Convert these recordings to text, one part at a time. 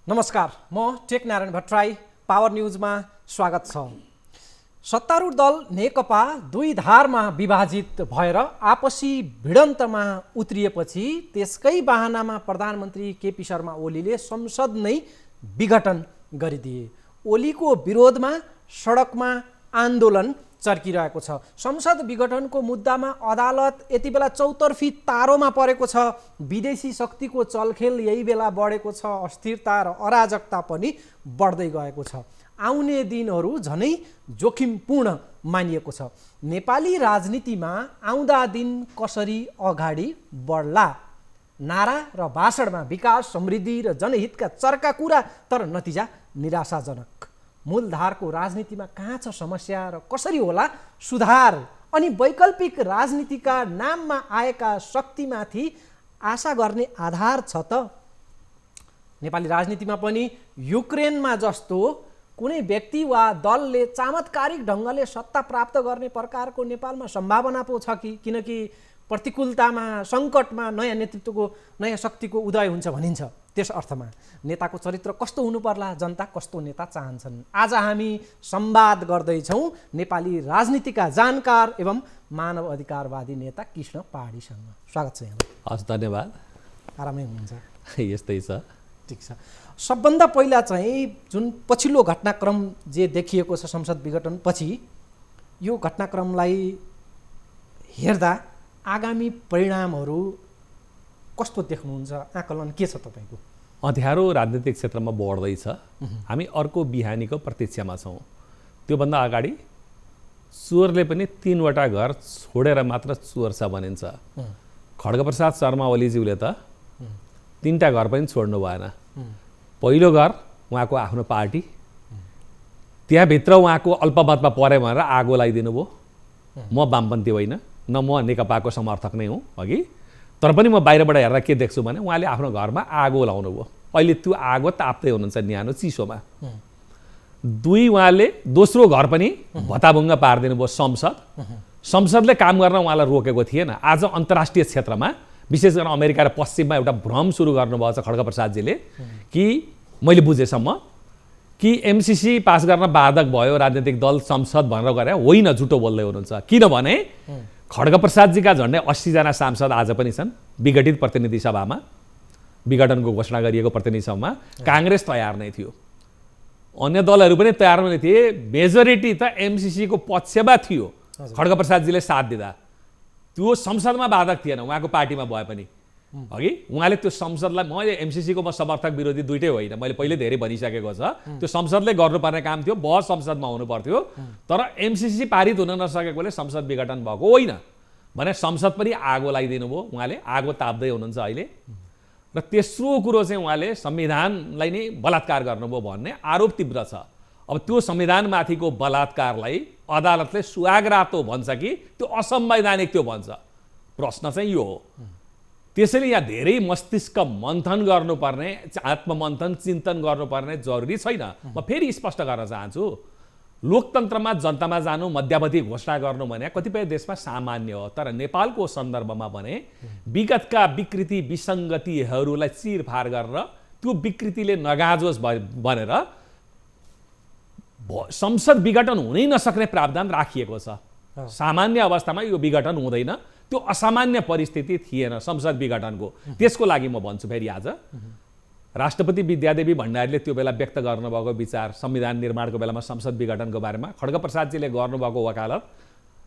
नमस्कार, म टेकनारायण भट्टराई। पावर न्यूजमा स्वागत छ। सत्तारूढ दल नेकपा दुई धारमा विभाजित भएर आपसी भिडन्तमा उत्रिएपछि त्यसकै बहानामा प्रधानमन्त्री केपी शर्मा ओलीले संसद नै विघटन गरिदिए। ओलीको विरोधमा सडकमा आन्दोलन चर्किरहेको छ। संसद विघटनको मुद्दामा अदालत यति बेला चौतर्फी तारोमा परेको छ। विदेशी शक्तिको चलखेल यही बेला बढेको छ। अस्थिरता र अराजकता पनि बढ्दै गएको छ। आउने दिनहरू झनै जोखिमपूर्ण मानिएको छ। नेपाली राजनीतिमा आउँदा दिन कसरी अगाडि बढ्ला नारा र भाषणमा विकास, समृद्धि र जनहितका चर्का कुरा, तर नतिजा निराशाजनक। मूलधारको राजनीतिमा कहाँ छ समस्या र कसरी होला सुधार? अनि वैकल्पिक राजनीतिका नाममा आएका शक्तिमाथि आशा गर्ने आधार छ त? नेपाली राजनीतिमा पनि युक्रेनमा जस्तो कुनै व्यक्ति वा दलले चमत्कारिक ढङ्गले सत्ता प्राप्त गर्ने प्रकारको नेपालमा सम्भावना पो छ कि? किनकि प्रतिकूलतामा, सङ्कटमा नयाँ नेतृत्वको, नयाँ शक्तिको उदय हुन्छ भनिन्छ। त्यस अर्थमा नेताको चरित्र कस्तो हुनु पर्ला, जनता कस्तो नेता चाहन्छन्? आज हामी संवाद गर्दैछौँ नेपाली राजनीतिका जानकार एवं मानव अधिकारवादी नेता कृष्ण पहाडीसँग। स्वागत छ यहाँलाई। हस्, धन्यवाद। आरामै हुनुहुन्छ? यस्तै छ। ठिक छ। सबभन्दा पहिला चाहिँ जुन पछिल्लो घटनाक्रम जे देखिएको छ संसद विघटन पछि, यो घटनाक्रमलाई हेर्दा आगामी परिणामहरू कस्तो देख्नुहुन्छ? आकलन के छ तपाईँको? अँध्यारो राजनीतिक क्षेत्रमा बढ्दैछ। हामी अर्को बिहानीको प्रतीक्षामा छौँ। त्योभन्दा अगाडि चोरले पनि 3वटा घर छोडेर मात्र चोर छ भनिन्छ। खड्गप्रसाद शर्मा ओलीज्यूले त 3टा घर पनि छोड्नु भएन। पहिलो घर उहाँको आफ्नो पार्टी, त्यहाँभित्र उहाँको अल्पमतमा परे भनेर आगो लगाइदिनु भयो। म वामपन्थी होइन, न म नेकपाको समर्थक नै हुँ अघि, तर पनि म बाहिरबाट हेर्दा के देख्छु भने उहाँले आफ्नो घरमा आगो लाउनु भयो। अहिले त्यो आगो ताप्दै हुनुहुन्छ न्यानो चिसोमा। 2, उहाँले दोस्रो घर पनि भत्ताभुङ्ग पारिदिनु भयो संसद। संसदले काम गर्न उहाँलाई रोकेको थिएन। आज अन्तर्राष्ट्रिय क्षेत्रमा, विशेष गरेर अमेरिका र पश्चिममा एउटा भ्रम सुरु गर्नुभएको छ खड्गप्रसादजीले कि मैले बुझेसम्म कि एमसीसी पास गर्न बाधक भयो राजनीतिक दल संसद भनेर गरे। होइन, झुटो बोल्दै हुनुहुन्छ। किनभने खड्गप्रसादजीका झन्डै 80जना सांसद आज पनि छन् विघटित प्रतिनिधि सभामा। विघटनको घोषणा गरिएको प्रतिनिधि सभामा काङ्ग्रेस तयार नै थियो, अन्य दलहरू पनि तयार नै थिए। मेजोरिटी त एमसीसीको पक्षमा थियो खड्गप्रसादजीले साथ दिँदा। त्यो संसदमा बाधक थिएन उहाँको पार्टीमा भए पनि। अघि उहाँले त्यो संसदलाई, म एमसीसीको म समर्थक विरोधी दुइटै होइन, मैले पहिले धेरै भनिसकेको छ। त्यो संसदले गर्नुपर्ने काम थियो, बहस संसदमा हुनु पर्थ्यो। तर एमसीसी पारित हुन नसकेकोले संसद विघटन भएको होइन भने संसद पनि आगो लगाइदिनु भयो। उहाँले आगो ताप्दै हुनुहुन्छ अहिले। र तेस्रो कुरो चाहिँ उहाँले संविधानलाई नै बलात्कार गर्नुभयो भन्ने आरोप तीव्र छ। अब त्यो संविधानमाथिको बलात्कारलाई अदालतले सुहागरातो भन्छ कि त्यो असंवैधानिक त्यो भन्छ? प्रश्न चाहिँ यो हो। त्यसैले यहाँ धेरै मस्तिष्क मन्थन गर्नुपर्ने, आत्ममन्थन, चिन्तन गर्नुपर्ने जरुरी छैन। म फेरि स्पष्ट गर्न चाहन्छु, लोकतन्त्रमा जनतामा जानु, मध्यावधि घोषणा गर्नु भने कतिपय देशमा सामान्य हो, तर नेपालको सन्दर्भमा भने विगतका विकृति विसङ्गतिहरूलाई चिरफार गरेर त्यो विकृतिले नगाजोस् भनेर संसद विघटन हुनै नसक्ने प्रावधान राखिएको छ। सामान्य अवस्थामा यो विघटन हुँदैन। त्यो असामान्य परिस्थिति थिएन संसद विघटनको। त्यसको लागि म भन्छु फेरि आज राष्ट्रपति विद्यादेवी भण्डारीले त्यो बेला व्यक्त गर्नुभएको विचार संविधान निर्माणको बेलामा संसद विघटनको बारेमा, खड्गप्रसादजीले गर्नुभएको वकालत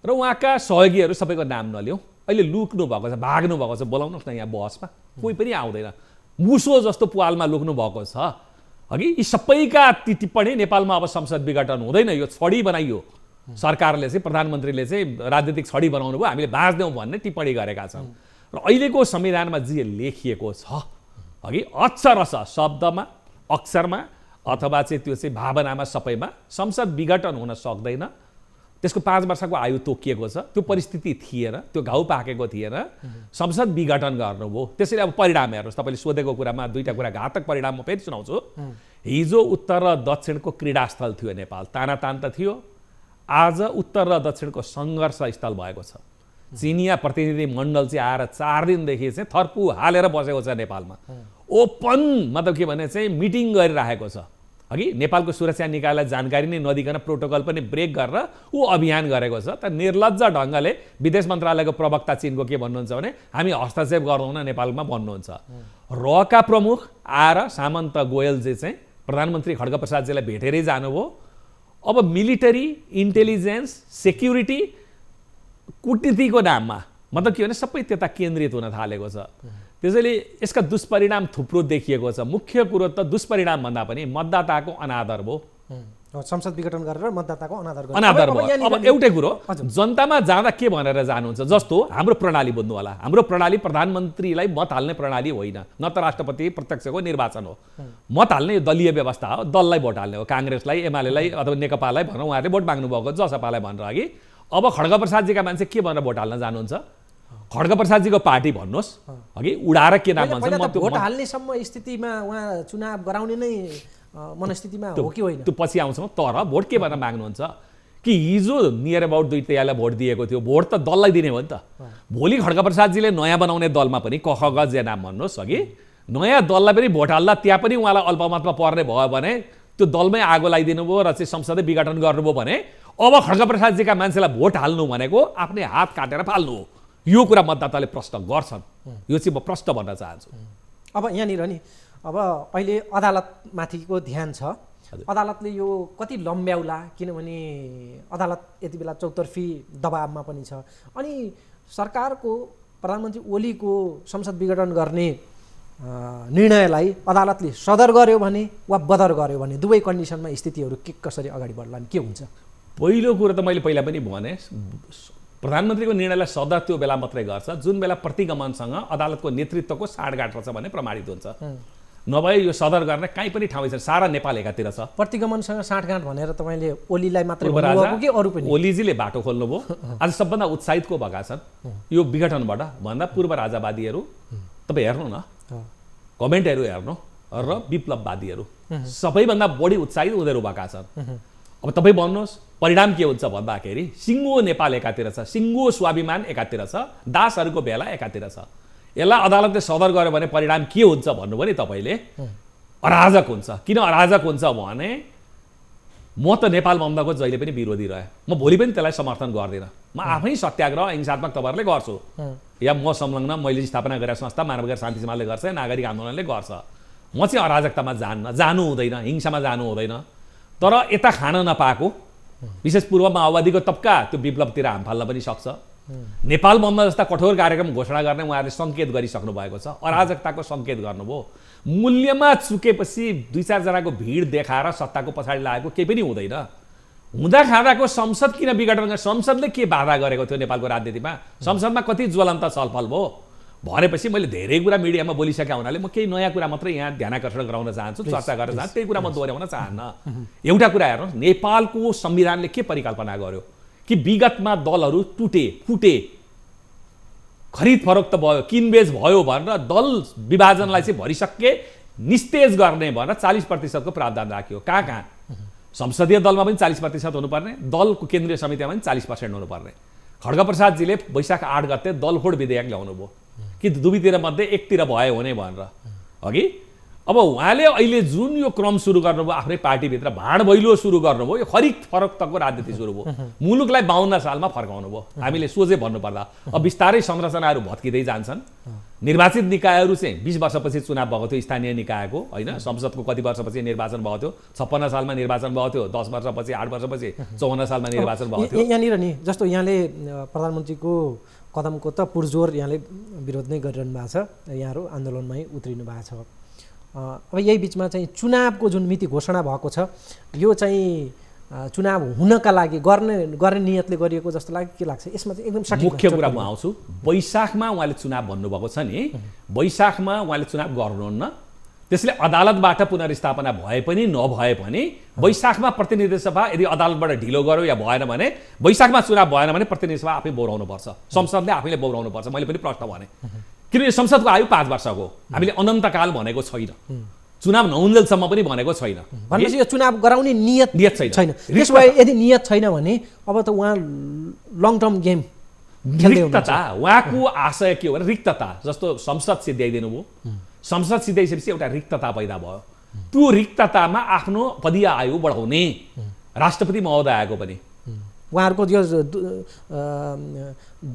र उहाँका सहयोगीहरू सबैको नाम नलिउँ, अहिले लुक्नु भएको छ, भाग्नु भएको छ। बोलाउनुहोस् न यहाँ बहसमा, कोही पनि आउँदैन। मुसो जस्तो पुवालमा लुक्नु भएको छ। अघि यी सबैका टिप्पणी नेपालमा अब संसद विघटन हुँदैन, यो छडी बनाइयो। सरकारले चाहिँ, प्रधानमन्त्रीले चाहिँ राजनीतिक छडी बनाउनु भयो, हामीले बाँच्दैनौँ भन्ने टिप्पणी गरेका छन्। र अहिलेको संविधानमा जे लेखिएको छ, अघि अक्षरश शब्दमा, अक्षरमा अथवा चाहिँ त्यो चाहिँ भावनामा, सबैमा संसद विघटन हुन सक्दैन। त्यसको 5 वर्षको आयु तोकिएको छ। त्यो परिस्थिति थिएन, त्यो घाउ पाकेको थिएन। संसद विघटन गर्नुभयो। त्यसैले अब परिणाम हेर्नुहोस्, तपाईँले सोधेको कुरामा 2टा कुरा घातक परिणाम म फेरि सुनाउँछु। हिजो उत्तर र दक्षिणको क्रीडास्थल थियो नेपाल, तानातान त थियो। आज उत्तर र दक्षिणको सङ्घर्ष स्थल भएको छ। चिनिया प्रतिनिधि मण्डल चाहिँ आएर 4 दिनदेखि चाहिँ थर्पु हालेर बसेको छ नेपालमा। ओपन मतलब के भने चाहिँ मिटिङ गरिराखेको छ अघि नेपालको सुरक्षा निकायलाई जानकारी नै नदिकन प्रोटोकल पनि ब्रेक गरेर ऊ अभियान गरेको छ। त निर्लज्ज ढङ्गले विदेश मन्त्रालयको प्रवक्ता चीनको के भन्नुहुन्छ भने हामी हस्तक्षेप गर्दैनौँ नेपालमा भन्नुहुन्छ। रका प्रमुख आएर सामन्त गोयलजी चाहिँ प्रधानमन्त्री खड्गप्रसादजीलाई भेटेरै जानुभयो। अब मिलिटरी इन्टेलिजेन्स सेक्युरिटी कूटनीतिको नाममा मतलब के भने सबै त्यता केन्द्रित हुन थालेको छ। त्यसैले यसका दुष्परिणाम थुप्रो देखिएको छ। मुख्य कुरो त दुष्परिणाम भन्दा पनि मतदाताको अनादर भयो। संसद विघटन गरेर मतदाताको अनादर भयो। अब एउटै कुरो जनतामा जाँदा के भनेर जानुहुन्छ, जस्तो हाम्रो प्रणाली बुझ्नु होला, हाम्रो प्रणाली प्रधानमन्त्रीलाई मत हाल्ने प्रणाली होइन, न त राष्ट्रपति प्रत्यक्षको निर्वाचन हो। मत हाल्ने यो दलीय व्यवस्था हो, दललाई भोट हाल्ने हो, काङ्ग्रेसलाई एमालेलाई अथवा नेकपालाई भनौँ, उहाँहरूले भोट माग्नु भएको जसपालाई भनेर अघि। अब खड्गप्रसादजीका मान्छे के भनेर भोट हाल्न जानुहुन्छ, खड्गप्रसादजीको पार्टी भन्नुहोस् अघि उडाएर के नाम भन्छ, म भोट हाल्नेसम्म स्थितिमा उहाँ चुनाव गराउने नै मनस्थितिमा हो कि होइन त्यो पछि आउँछौँ। तर भोट के भनेर माग्नुहुन्छ कि हिजो नियर अबाउट 2 तयालाई भोट दिएको थियो, भोट त दललाई दिने हो नि त। भोलि खड्गप्रसादजीले नयाँ बनाउने दलमा पनि कख ग जे नाम भन्नुहोस् अघि, नयाँ दललाई पनि भोट हाल्दा त्यहाँ पनि उहाँलाई अल्पमतमा पर्ने भयो भने त्यो दलमै आगो लगाइदिनु भयो र चाहिँ संसदै विघटन गर्नुभयो भने अब खड्गप्रसादजीका मान्छेलाई भोट हाल्नु भनेको आफ्नै हात काटेर फाल्नु हो। यो कुरा मतदाताले प्रश्न गर्छन्, यो चाहिँ म प्रश्न भन्न चाहन्छु। अब यहाँनिर नि अब अहिले अदालतमाथिको ध्यान छ, अदालतले यो कति लम्ब्याउला, किनभने अदालत यति बेला चौतर्फी दबावमा पनि छ। अनि सरकारको प्रधानमन्त्री ओलीको संसद विघटन गर्ने निर्णयलाई अदालतले सदर गर्यो भने वा बदर गर्यो भने दुवै कन्डिसनमा स्थितिहरू कसरी अगाडि बढ्लान्, के हुन्छ? पहिलो कुरो त मैले पहिला पनि भने प्रधानमन्त्रीको निर्णयलाई सदर त्यो बेला मात्रै गर्छ जुन बेला प्रतिगमनसँग अदालतको नेतृत्वको साँठगाँठ रहेछ भने प्रमाणित हुन्छ। नभए यो सदर गर्ने कहीँ पनि ठाउँ छैन, सारा नेपाल एकातिर छ। प्रतिगमनसँग साँठगाँठ भनेर तपाईँले ओलीलाई मात्रै भन्नुभएको कि अरू पनि? ओलीजीले बाटो खोल्नुभयो। आज सबभन्दा उत्साहित को भएका छन् यो विघटनबाट भन्दा पूर्व राजावादीहरू, तपाईँ हेर्नु न कमेन्टहरू हेर्नु, र विप्लववादीहरू सबैभन्दा बढी उत्साहित उनीहरू भएका छन्। अब तपाईँ भन्नुहोस् परिणाम के हुन्छ भन्दाखेरि सिङ्गो नेपाल एकातिर छ, सिङ्गो स्वाभिमान एकातिर छ, दासहरूको भेला एकातिर छ। यसलाई अदालतले सदर गर्यो भने परिणाम के हुन्छ भन्नुभयो नि तपाईँले, अराजक हुन्छ। किन अराजक हुन्छ भने म त नेपाल बन्दको जहिले पनि विरोधी रहे, म भोलि पनि त्यसलाई समर्थन गर्दिनँ। म आफै सत्याग्रह हिंसात्मक तपाईँहरूले गर्छु, या म संलग्न मैले स्थापना गरेका संस्था मानवाधिकार शान्ति समाजले गर्छ, नागरिक आन्दोलनले गर्छ। म चाहिँ अराजकतामा जानु हुँदैन, हिंसामा जानु हुँदैन। तर यता खान नपाएको विशेष पूर्व माओवादीको तब्का त्यो विप्लवतिर हाम फाल्न पनि सक्छ। नेपाल बन्द जस्ता कठोर कार्यक्रम घोषणा गर्ने उहाँहरूले सङ्केत गरिसक्नु भएको छ, अराजकताको सङ्केत गर्नुभयो। मूल्यमा चुकेपछि 2-4 जनाको भिड देखाएर सत्ताको पछाडि लागेको केही पनि हुँदैन। हुँदा खाँदाको संसद किन विघटन गर्ने, संसदले के बाधा गरेको थियो नेपालको राजनीतिमा, संसदमा कति ज्वलन्त छलफल भयो भनेपछि मैले धेरै कुरा मिडियामा बोलिसकेका हुनाले म केही नयाँ कुरा मात्रै यहाँ ध्यानाकर्षण गराउन चाहन्छु, चर्चा गर्न चाहन्छु। त्यही कुरा म दोहोऱ्याउन चाहन्न। एउटा कुरा हेर्नुहोस्, नेपालको संविधानले के परिकल्पना गर्यो कि विगतमा दलहरू टुटे फुटे, खरिद फरोक्त भयो, किनबेच भयो भनेर दल विभाजनलाई चाहिँ भरिसके निस्तेज गर्ने भनेर 40% प्रावधान राख्यो। कहाँ संसदीय दलमा पनि 40% हुनुपर्ने, दलको केन्द्रीय समितिमा पनि 40% हुनुपर्ने। खड्गप्रसादजीले वैशाख 8 गते दलफोड विधेयक ल्याउनु भयो कि दुवैतिर मध्ये एकतिर भयो भने भनेर अघि। अब उहाँले अहिले जुन यो क्रम सुरु गर्नुभयो, आफ्नै पार्टीभित्र भाँड भैलो सुरु गर्नुभयो, यो खरिद फरोक्तको राजनीति सुरु भयो। मुलुकलाई 52 सालमा फर्काउनु भयो। हामीले सोझै भन्नुपर्दा अब बिस्तारै संरचनाहरू भत्किँदै जान्छन्। निर्वाचित निकायहरू चाहिँ 20 वर्षपछि चुनाव भएको थियो, स्थानीय निकायको होइन, संसदको कति वर्षपछि निर्वाचन भएको थियो, 56 सालमा निर्वाचन भएको थियो, 10 वर्षपछि 8 वर्षपछि 54 सालमा निर्वाचन भएको थियो। यहाँनिर नि जस्तो यहाँले प्रधानमन्त्रीको कदमको त पुरजोर यहाँले विरोध नै गरिरहनु भएको छ, यहाँहरू आन्दोलनमै उत्रिनु भएको छ। अब यही बिचमा चाहिँ चुनावको जुन मिति घोषणा भएको छ, यो चाहिँ चुनाव हुनका लागि गर्ने नियतले गरिएको जस्तो लाग्यो, के लाग्छ यसमा चाहिँ? एकदम सठिक मुख्य कुरा म आउँछु। वैशाखमा उहाँले चुनाव भन्नुभएको छ नि, वैशाखमा उहाँले चुनाव गर्नुहुन्न। त्यसले अदालतबाट पुनर्स्थापना भए पनि नभए पनि वैशाखमा प्रतिनिधि सभा यदि अदालतबाट ढिलो गर्यो या भएन भने, वैशाखमा चुनाव भएन भने प्रतिनिधि सभा आफै बोराउनु पर्छ, संसदले आफैले बोराउनु पर्छ। मैले पनि प्रश्न भने किनभने संसदको आयु 5 वर्षको, हामीले अनन्तकाल भनेको छैन, चुनाव नहुन्जेलसम्म पनि भनेको छैन। भनेपछि यो चुनाव गराउने नियत छैन। त्यसो भए यदि नियत छैन भने अब त उहाँ लङ टर्म गेम खेल्दै हुनुहुन्छ। रिक्तता, उहाँको आशय के हो भने रिक्तता। जस्तो संसद सिद्ध्याइदिनु भयो, संसद सिधाइसकेपछि एउटा रिक्तता पैदा भयो। त्यो रिक्ततामा आफ्नो पदीय आयु बढाउने राष्ट्रपति महोदय आएको पनि उहाँहरूको यो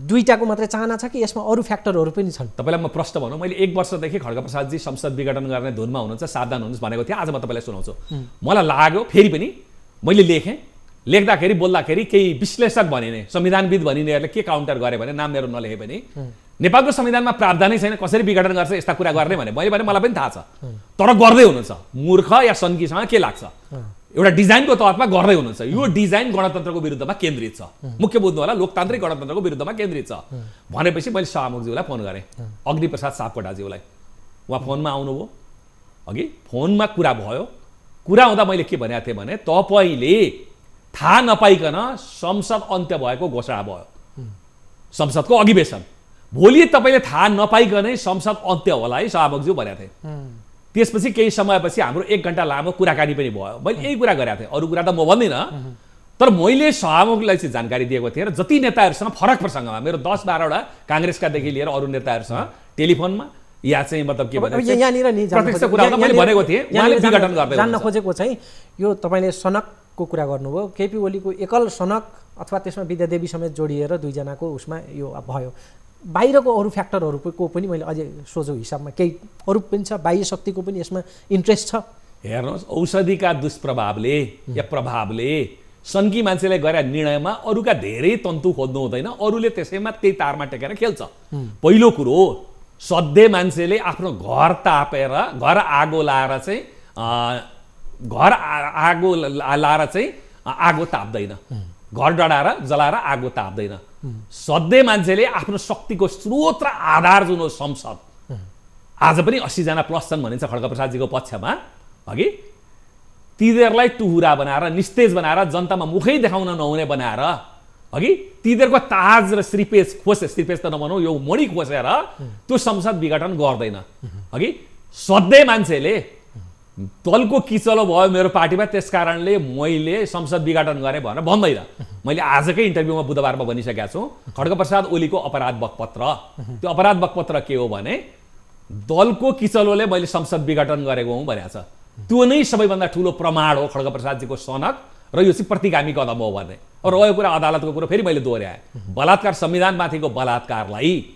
दुईटाको मात्रै चाहना छ कि यसमा अरू फ्याक्टरहरू पनि छन्? तपाईँलाई म प्रश्न भनौँ, मैले 1 वर्षदेखि खड्गप्रसादजी संसद विघटन गर्ने धुनमा हुनुहुन्छ, सावधान हुनुहोस् भनेको थिएँ। आज म तपाईँलाई सुनाउँछु। मलाई लाग्यो, फेरि पनि मैले लेख्दाखेरि बोल्दाखेरि केही विश्लेषक भनिने संविधानविद भनिनेहरूले के काउन्टर गरे भने नाम मेरो नलेखे पनि नेपालको संविधानमा प्रावधानै छैन कसरी विघटन गर्छ यस्ता कुरा गर्ने भने मैले भने मलाई पनि थाहा छ, तर गर्दै हुनुहुन्छ। मूर्ख या सन्कीसँग के लाग्छ? एउटा डिजाइनको तहतमा गर्दै हुनुहुन्छ। यो डिजाइन गणतन्त्रको विरुद्धमा केन्द्रित छ। मुख्य बुझ्नु होला, लोकतान्त्रिक गणतन्त्रको विरुद्धमा केन्द्रित छ भनेपछि मैले शाहमुखज्यूलाई फोन गरेँ, अग्निप्रसाद सापकोटाज्यूलाई। उहाँ फोनमा आउनुभयो। अघि फोनमा कुरा भयो। कुरा हुँदा मैले के भनेको थिएँ भने तपाईँले थाहा नपाइकन संसद अन्त्य भएको घोषणा भयो, संसदको अधिवेशन। भोलि तपाईँले थाहा नपाइकनै संसद अन्त्य होला है शाहमुखज्यू भनेको थिएँ। त्यसपछि केही समयपछि हाम्रो 1 घण्टा लामो कुराकानी पनि भयो। मैले यही कुरा गरेको थिएँ, अरू कुरा त म भन्दिनँ। तर मैले शाहमुखलाई चाहिँ जानकारी दिएको थिएँ र जति नेताहरूसँग फरक प्रसङ्गमा मेरो 10-12वटा काङ्ग्रेसकादेखि लिएर अरू नेताहरूसँग टेलिफोनमा या चाहिँ मतलब के भने यहाँनिर नि प्रत्यक्ष कुरामा मैले भनेको थिएँ, उहाँले विघटन गर्दै जान्न खोजेको चाहिँ यो तपाईँले सनकको कुरा गर्नुभयो। केपी ओलीको एकल सनक अथवा त्यसमा विद्यादेवी समेत जोडिएर दुईजनाको उसमा यो भयो। बाहिरको अरू फ्याक्टरहरूको पनि मैले अझै सोझो हिसाबमा केही अरू पनि छ, बाह्य शक्तिको पनि यसमा इन्ट्रेस्ट छ। हेर्नुहोस्, औषधिका दुष्प्रभावले या प्रभावले सन्की मान्छेले गरे निर्णयमा अरूका धेरै तन्तु खोज्नु हुँदैन, अरूले त्यसैमा त्यही तारमा टेकेर खेल्छ। पहिलो कुरो, सधैँ मान्छेले आफ्नो घर तापेर घर आगो लाएर चाहिँ आगो ताप्दैन, घर डढाएर जलाएर आगो ताप्दैन। सधैँ मान्छेले आफ्नो शक्तिको स्रोत र आधार जुन हो संसद, आज पनि 80 जना प्लस छन् भनिन्छ खड्गप्रसादजीको पक्षमा। अघि तिनीहरूलाई टुहुरा बनाएर निस्तेज बनाएर जनतामा मुखै देखाउन नहुने बनाएर अघि तिनीहरूको ताज र श्रीपेज त नभनौँ, यो मणि खोसेर त्यो संसद विघटन गर्दैन। अघि सधैँ मान्छेले दलको किचलो भयो मेरो पार्टीमा, त्यस कारणले मैले संसद विघटन गरेँ भनेर भन्दैन। मैले आजकै इन्टरभ्यूमा बुधबारमा भनिसकेको छु, खड्गप्रसाद ओलीको अपराध बकपत्र, त्यो अपराध बकपत्र के हो भने दलको किचलोले मैले संसद विघटन गरेको हुँ भनेको छ। त्यो नै सबैभन्दा ठुलो प्रमाण हो खड्गप्रसादजीको सनक र यो चाहिँ प्रतिगामी कदम हो भन्ने। रह्यो कुरा अदालतको कुरो फेरि मैले दोहोऱ्याएँ, बलात्कार संविधानमाथिको बलात्कारलाई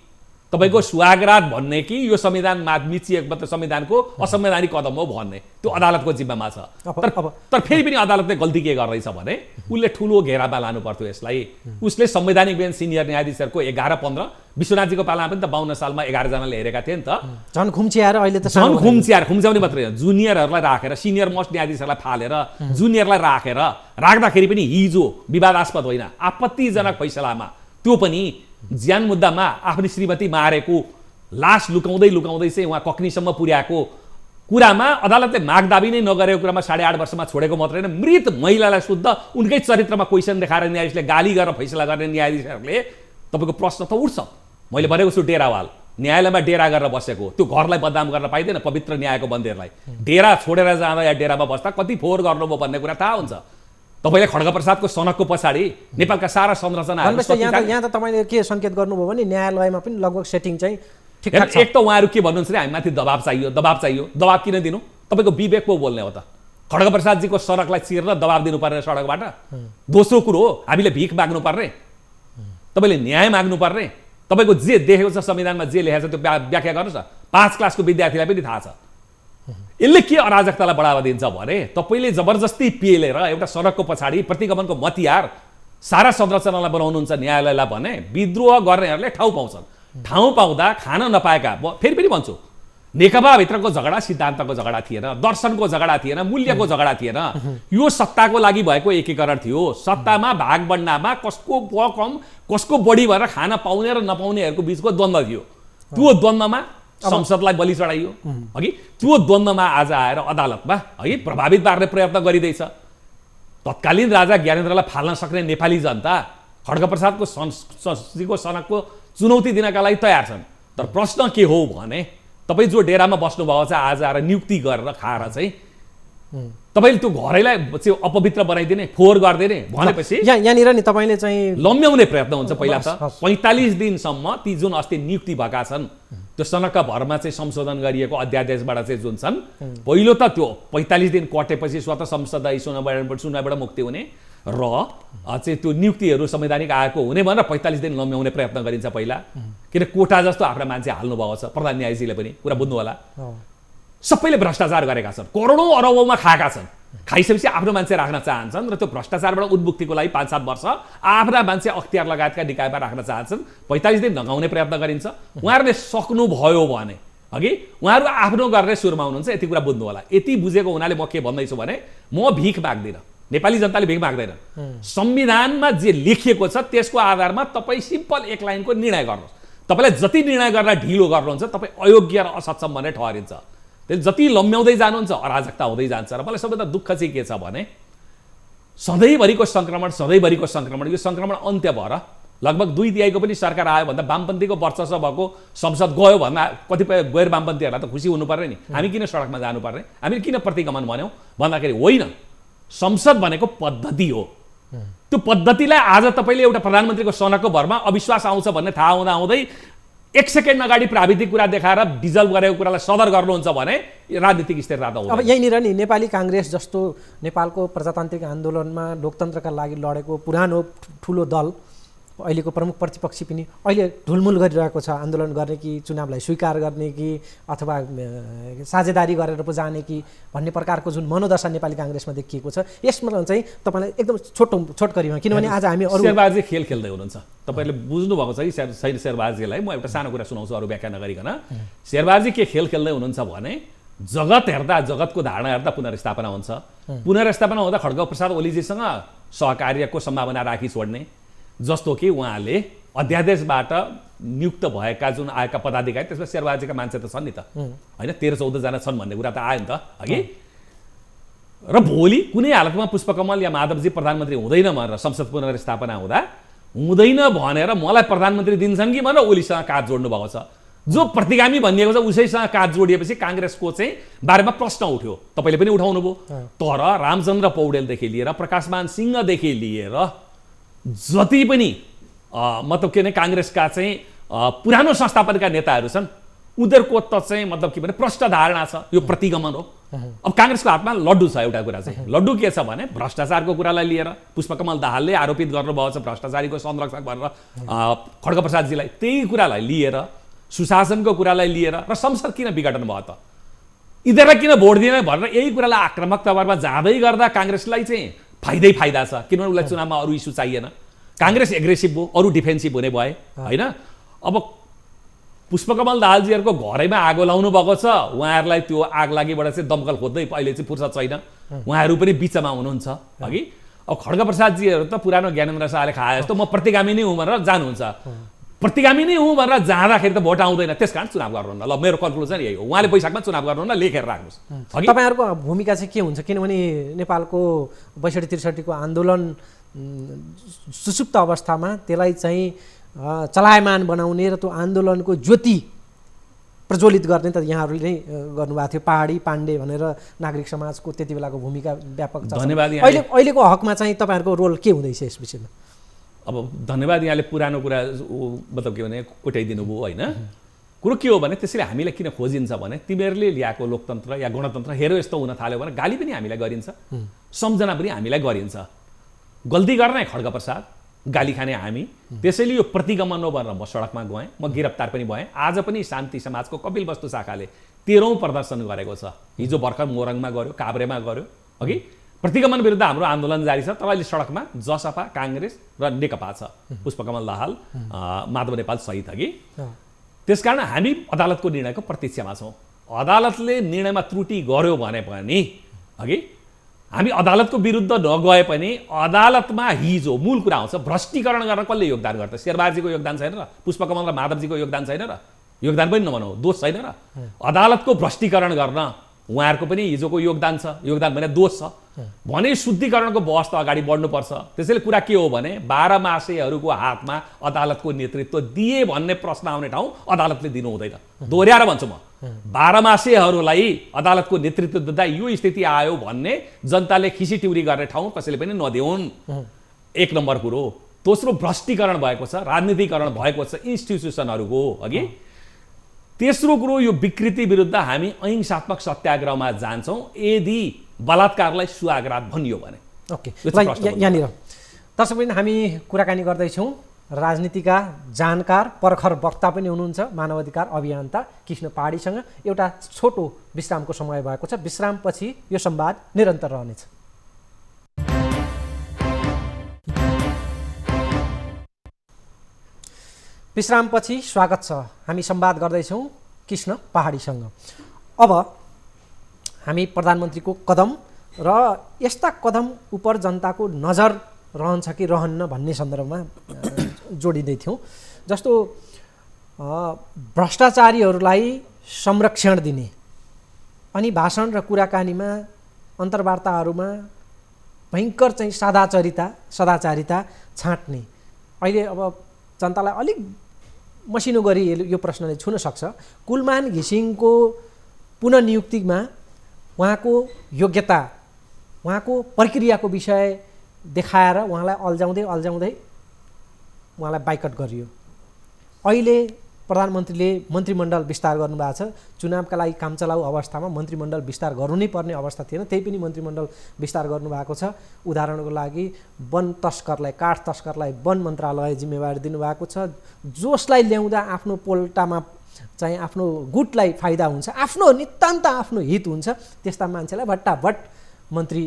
तपाईको सुहागरात भन्ने कि यो संविधान मिचिएको मात्र संविधानको असंवैधानिक कदम हो भन्ने त्यो अदालतको जिम्मामा छ। तर फेरि पनि अदालतले गल्ती के गर्दैछ भने उसले ठुलो घेरामा लानु पर्थ्यो यसलाई। उसले संवैधानिक बेन्च सिनियर न्यायाधीशहरूको 11-15, विश्वनाथजीको पालामा पनि त 52 सालमा 11 जनाले हेरेका थिए नि त। झन् खुम्च्याएर अहिले त खुम्च्याउने मात्रै होइन, जुनियरहरूलाई राखेर सिनियर मोस्ट न्यायाधीशहरूलाई फालेर जुनियरलाई राख्दाखेरि पनि हिजो विवादास्पद होइन, आपत्तिजनक फैसलामा त्यो पनि ज्यान मुद्दामा आफ्नो श्रीमती मारेको लास लुकाउँदै चाहिँ उहाँ कक्नीसम्म पुर्याएको कुरामा अदालतले मागदाबी नै नगरेको कुरामा 8.5 वर्षमा छोडेको मात्रै होइन, मृत महिलालाई शुद्ध उनकै चरित्रमा क्वेसन देखाएर न्यायाधीशले गाली गरेर फैसला गर्ने न्यायाधीशहरूले तपाईँको प्रश्न त उठ्छ। मैले भनेको छु डेरावाल न्यायालयमा डेरा गरेर बसेको त्यो घरलाई बदनाम गर्न पाइँदैन, पवित्र न्यायको मन्दिरलाई डेरा छोडेर जाँदा या डेरामा बस्दा कति फोहोर गर्नुभयो भन्ने कुरा थाहा हुन्छ। तपाईँले खड्गप्रसादको सनकको पछाडि नेपालका सारा संरचनाहरू यहाँ त तपाईँले के सङ्केत गर्नुभयो भने न्यायालयमा पनि लगभग सेटिङ चाहिँ ठिकठाक छ। एक त उहाँहरू के भन्नुहुन्छ भने हामीमाथि दबाब चाहियो, दबाब किन दिनु? तपाईँको विवेक पो बोल्ने हो त। खड्गप्रसादजीको सडकलाई चिरेर दबाब दिनुपर्ने सडकबाट। दोस्रो कुरो हो हामीले भिख माग्नुपर्ने, तपाईँले न्याय माग्नुपर्ने। तपाईँको जे देखेको छ संविधानमा जे लेखेको छ त्यो व्याख्या गर्नुहोस् न। 5 क्लासको विद्यार्थीलाई पनि थाहा छ। यसले के अराजकतालाई बढावा दिन्छ भने तपाईँले जबरजस्ती पेलेर एउटा सडकको पछाडि प्रतिगमनको मतियार सारा संरचनालाई बनाउनुहुन्छ न्यायालयलाई भने विद्रोह गर्नेहरूले ठाउँ पाउँछन्। ठाउँ पाउँदा खान नपाएका, फेरि पनि भन्छु, नेकपाभित्रको झगडा सिद्धान्तको झगडा थिएन, दर्शनको झगडा थिएन, मूल्यको झगडा थिएन, यो सत्ताको लागि भएको एकीकरण थियो। सत्तामा भागबण्डामा कसको कम कसको बढी भएर खान पाउने र नपाउनेहरूको बिचको द्वन्द्व थियो। त्यो द्वन्द्वमा संसदलाई बलि चढाइयो। अघि त्यो द्वन्द्वमा आज आएर अदालतमा अघि प्रभावित पार्ने प्रयत्न गरिँदैछ। तत्कालीन राजा ज्ञानेन्द्रलाई फाल्न सक्ने नेपाली जनता खड्गप्रसादको सनकको चुनौती दिनका लागि तयार छन्। तर प्रश्न के हो भने तपाईँ जो डेरामा बस्नुभएको छ आज आएर नियुक्ति गरेर खाएर चाहिँ तपाईँले त्यो घरैलाई चाहिँ अपवित्र बनाइदिने, फोहोर गरिदिने भनेपछि यहाँनिर नि तपाईँले चाहिँ लम्ब्याउने प्रयत्न हुन्छ। पहिला त 45 दिनसम्म ती जुन अस्ति नियुक्ति भएका छन् त्यो सनकका भरमा चाहिँ संशोधन गरिएको अध्यादेशबाट चाहिँ जुन छन् पहिलो त त्यो 45 दिन कटेपछि स्वतः संसदीय सुनवाईबाट मुक्ति हुने र चाहिँ त्यो नियुक्तिहरू संवैधानिक आएको हुने भनेर 45 दिन लम्ब्याउने प्रयत्न गरिन्छ पहिला। किन कोटा जस्तो आफ्ना मान्छे हाल्नुभएको छ, प्रधान न्यायाधीशले पनि कुरा बुझ्नु होला। सबैले भ्रष्टाचार गरेका छन्, करोडौँ अरबौँमा खाएका छन्, खाइसकेपछि आफ्नो मान्छे राख्न चाहन्छन् र त्यो भ्रष्टाचारबाट उद्मुक्तिको लागि 5-7 वर्ष आफ्ना मान्छे अख्तियार लगायतका निकायमा राख्न चाहन्छन्। 45 दिन ढङ्गाउने प्रयत्न गरिन्छ। उहाँहरूले सक्नुभयो भने अघि उहाँहरू आफ्नो गर्ने सुरुमा हुनुहुन्छ, यति कुरा बुझ्नु होला। यति बुझेको हुनाले म के भन्दैछु भने म भिख माग्दिनँ, नेपाली जनताले भिख माग्दैन। संविधानमा जे लेखिएको छ त्यसको आधारमा तपाईँ सिम्पल एक लाइनको निर्णय गर्नुहोस्। तपाईँलाई जति निर्णय गरेर ढिलो गर्नुहुन्छ तपाईँ अयोग्य र असक्षम भन्ने ठहरिन्छ। त्यसले जति लम्ब्याउँदै जानुहुन्छ अराजकता हुँदै जान्छ। र मलाई सबैभन्दा दुःख चाहिँ के छ भने सधैँभरिको सङ्क्रमण यो सङ्क्रमण अन्त्य भएर लगभग 2 तिहाईको पनि सरकार आयो भन्दा वामपन्थीको वर्चस्व भएको संसद गयो भन्दा कतिपय गैर वामपन्थीहरूलाई त खुसी हुनु पर्ने नि। हामी किन सडकमा जानुपर्ने, हामी किन प्रतिगमन भन्यौँ भन्दाखेरि होइन, संसद भनेको पद्धति हो। त्यो पद्धतिलाई आज तपाईँले एउटा प्रधानमन्त्रीको सनकको भरमा अविश्वास आउँछ भन्ने थाहा हुँदाहुँदै 1 सेकेन्ड अगाडि प्राविधिक कुरा देखाएर डिजल्भ गरेको कुरालाई सदर गर्नुहुन्छ भने राजनीतिक स्थिरता त हो। अब यहीँनिर नि नेपाली काङ्ग्रेस जस्तो नेपालको प्रजातान्त्रिक आन्दोलनमा लोकतन्त्रका लागि लडेको पुरानो ठुलो दल, अहिलेको प्रमुख प्रतिपक्षी पनि अहिले ढुलमुल गरिरहेको छ, आन्दोलन गर्ने कि चुनावलाई स्वीकार गर्ने कि अथवा साझेदारी गरेर पो जाने कि भन्ने प्रकारको जुन मनोदशा नेपाली काङ्ग्रेसमा देखिएको छ। यसमा चाहिँ तपाईँलाई एकदम छोटकरीमा, किनभने आज हामी अरू शेरबाजी खेल खेल्दै हुनुहुन्छ। तपाईँले बुझ्नुभएको छ कि शेरबाजीलाई म एउटा सानो कुरा सुनाउँछु अरू व्याख्या नगरिकन। शेरबाजी के खेल खेल्दै हुनुहुन्छ भने जगत हेर्दा, जगतको धारणा हेर्दा पुनर्स्थापना हुन्छ। पुनर्स्थापना हुँदा खड्गप्रसाद ओलीजीसँग सहकार्यको सम्भावना राखी छोड्ने, जस्तो कि उहाँले अध्यादेशबाट नियुक्त भएका जुन आएका पदाधिकारी त्यसमा शेरबाजीका मान्छे त छन् नि त, होइन 13-14 जना छन् भन्ने कुरा त आयो नि त अघि। र भोलि कुनै हालतमा पुष्पकमल या माधवजी प्रधानमन्त्री हुँदैन भनेर संसद पुनर्स्थापना हुँदैन भनेर मलाई प्रधानमन्त्री दिन्छन् कि भनेर ओलीसँग काँध जोड्नु भएको छ। जो प्रतिगामी भनिएको छ उसैसँग काँध जोडिएपछि काङ्ग्रेसको चाहिँ बारेमा प्रश्न उठ्यो, तपाईँले पनि उठाउनु भयो। तर रामचन्द्र पौडेलदेखि लिएर प्रकाशमान सिंहदेखि लिएर जति पनि मतलब के भने काङ्ग्रेसका चाहिँ पुरानो संस्थापनका नेताहरू छन् उनीहरूको त चाहिँ मतलब के भने प्रष्ट धारणा छ यो प्रतिगमन हो। अब काङ्ग्रेसको हातमा लड्डु छ। एउटा कुरा चाहिँ लड्डु के छ भने भ्रष्टाचारको कुरालाई लिएर पुष्पकमल दाहालले आरोपित गर्नुभएको छ भ्रष्टाचारीको संरक्षक भनेर खड्गप्रसादजीलाई, त्यही कुरालाई लिएर सुशासनको कुरालाई लिएर र संसद किन विघटन भयो त, यिनीहरूलाई किन भोट दिएन भनेर यही कुरालाई आक्रामक तवरमा जाँदै गर्दा काङ्ग्रेसलाई चाहिँ फाइदा छ। किनभने उसलाई चुनावमा अरू इस्यु चाहिएन। काङ्ग्रेस एग्रेसिभ भयो, अरू डिफेन्सिभ हुने भए होइन। अब पुष्पकमल दाहालजीहरूको घरैमा आगो लाउनु भएको छ, उहाँहरूलाई त्यो आग लागिबाट चाहिँ दमकल खोज्दै अहिले चाहिँ फुर्सद छैन, उहाँहरू पनि बिचमा हुनुहुन्छ अघि। अब खड्गप्रसादजीहरू त पुरानो ज्ञानेन्द्र शाहले खाए जस्तो म प्रतिगामी नै हुँ भनेर जानुहुन्छ। प्रतिगामी नै हुँ भनेर जाँदाखेरि त भोट आउँदैन, त्यस कारण चुनाव गर्नुहुन्न। ल मेरो कन्क्लुजन यही हो, उहाँले वैशाखमा चुनाव गर्नुहुन्न, लेखेर राख्नुहोस्। तपाईँहरूको भूमिका चाहिँ के हुन्छ, किनभने नेपालको 62-63को आन्दोलन सुसुप्त अवस्थामा त्यसलाई चाहिँ चलायमान बनाउने र त्यो आन्दोलनको ज्योति प्रज्वलित गर्ने त यहाँहरूले नै गर्नुभएको थियो। पहाडी पाण्डे भनेर नागरिक समाजको त्यति बेलाको भूमिका व्यापक छ। धन्यवाद। अहिलेको हकमा चाहिँ तपाईँहरूको रोल के हुँदैछ यस विषयमा? अब धन्यवाद, यहाँले पुरानो कुरा मतलब के भने कोट्याइदिनु भयो होइन। कुरो के हो भने त्यसैले हामीलाई किन खोजिन्छ भने तिमीहरूले ल्याएको लोकतन्त्र या गणतन्त्र हेरो यस्तो हुन थाल्यो भने गाली पनि हामीलाई गरिन्छ, सम्झना पनि हामीलाई गरिन्छ। गल्ती गर्ने खड्गप्रसाद, गाली खाने हामी। त्यसैले यो प्रतिगमन हो भनेर म सडकमा गएँ, म गिरफ्तार पनि भएँ। आज पनि शान्ति समाजको कपिलवस्तु शाखाले 13औं प्रदर्शन गरेको छ। हिजो भर्खर मोरङमा गर्यो, काभ्रेमा गर्यो अघि। प्रतिगमन विरुद्ध हाम्रो आन्दोलन जारी छ। तर अहिले सडकमा जसपा, काङ्ग्रेस र नेकपा छ, पुष्पकमल दाहाल, माधव नेपाल सहित अघि। त्यसकारण हामी अदालतको निर्णयको प्रतीक्षामा छौँ। अदालतले निर्णयमा त्रुटि गर्यो भने पनि अघि हामी अदालतको विरुद्ध नगए पनि अदालतमा हिजो मूल कुरा आउँछ, भ्रष्टीकरण गर्न कसले योगदान गर्छ? शेरबाजीको योगदान छैन र पुष्पकमल र माधवजीको योगदान छैन र? योगदान पनि नभनौँ, दोष छैन र? अदालतको भ्रष्टीकरण गर्न उहाँहरूको पनि हिजोको योगदान छ। योगदान भने दोष छ भने शुद्धिकरणको बहस त अगाडि बढ्नुपर्छ। त्यसैले कुरा के हो भने 12 मासेहरूको हातमा अदालतको नेतृत्व दिए भन्ने प्रश्न आउने ठाउँ अदालतले दिनु हुँदैन। दोहोऱ्याएर भन्छु म, 12 मासेहरूलाई अदालतको नेतृत्व दिँदा यो स्थिति आयो भन्ने जनताले खिसीटिउरी गर्ने ठाउँ कसैले पनि नदेऊन्। एक नम्बर कुरो। दोस्रो, भ्रष्टीकरण भएको छ, राजनीतिकरण भएको छ इन्स्टिट्युसनहरूको अघि। तेस्रो कुरो यो विकृति विरुद्ध हामी अहिंसात्मक सत्याग्रहमा जान्छौँ यदि बलात्कारलाई सुहागरात भनियो भने। ओके ल यहाँनिर दर्शकवृन्द हामी कुराकानी गर्दैछौँ राजनीतिका जानकार पर्खर वक्ता पनि हुनुहुन्छ मानवाधिकार अभियन्ता कृष्ण पहाडीसँग। एउटा छोटो विश्रामको समय भएको छ। विश्रामपछि यो संवाद निरन्तर रहनेछ। विश्रामपछि स्वागत छ। हामी संवाद गर्दैछौँ कृष्ण पहाडीसँग। अब हामी प्रधानमन्त्रीको कदम र यस्ता कदम उप जनताको नजर रहन्छ कि रहन्न भन्ने सन्दर्भमा जोडिँदै थियौँ। जस्तो भ्रष्टाचारीहरूलाई संरक्षण दिने अनि भाषण र कुराकानीमा अन्तर्वार्ताहरूमा भयङ्कर चाहिँ सदाचारिता छाँट्ने। अहिले अब जनतालाई अलिक मसिनो गरी यो प्रश्नले छुन सक्छ। कुलमान घिसिङको पुननियुक्तिमा उहाँको योग्यता उहाँको प्रक्रियाको विषय देखाएर उहाँलाई अल्झाउँदै उहाँलाई बाइकट गरियो। अहिले प्रधानमन्त्रीले मन्त्रीमण्डल विस्तार गर्नुभएको छ। चुनावका लागि काम चलाउ अवस्थामा मन्त्रीमण्डल विस्तार गर्नु नै पर्ने अवस्था थिएन, त्यही पनि मन्त्रीमण्डल विस्तार गर्नुभएको छ। उदाहरणको लागि वन तस्करलाई काठ तस्करलाई वन मन्त्रालय जिम्मेवारी दिनुभएको छ। जसलाई ल्याउँदा आफ्नो पोल्टामा चाहिँ आफ्नो गुटलाई फाइदा हुन्छ, आफ्नो नितान्त आफ्नो हित हुन्छ, त्यस्ता मान्छेलाई भट्टाभट मन्त्री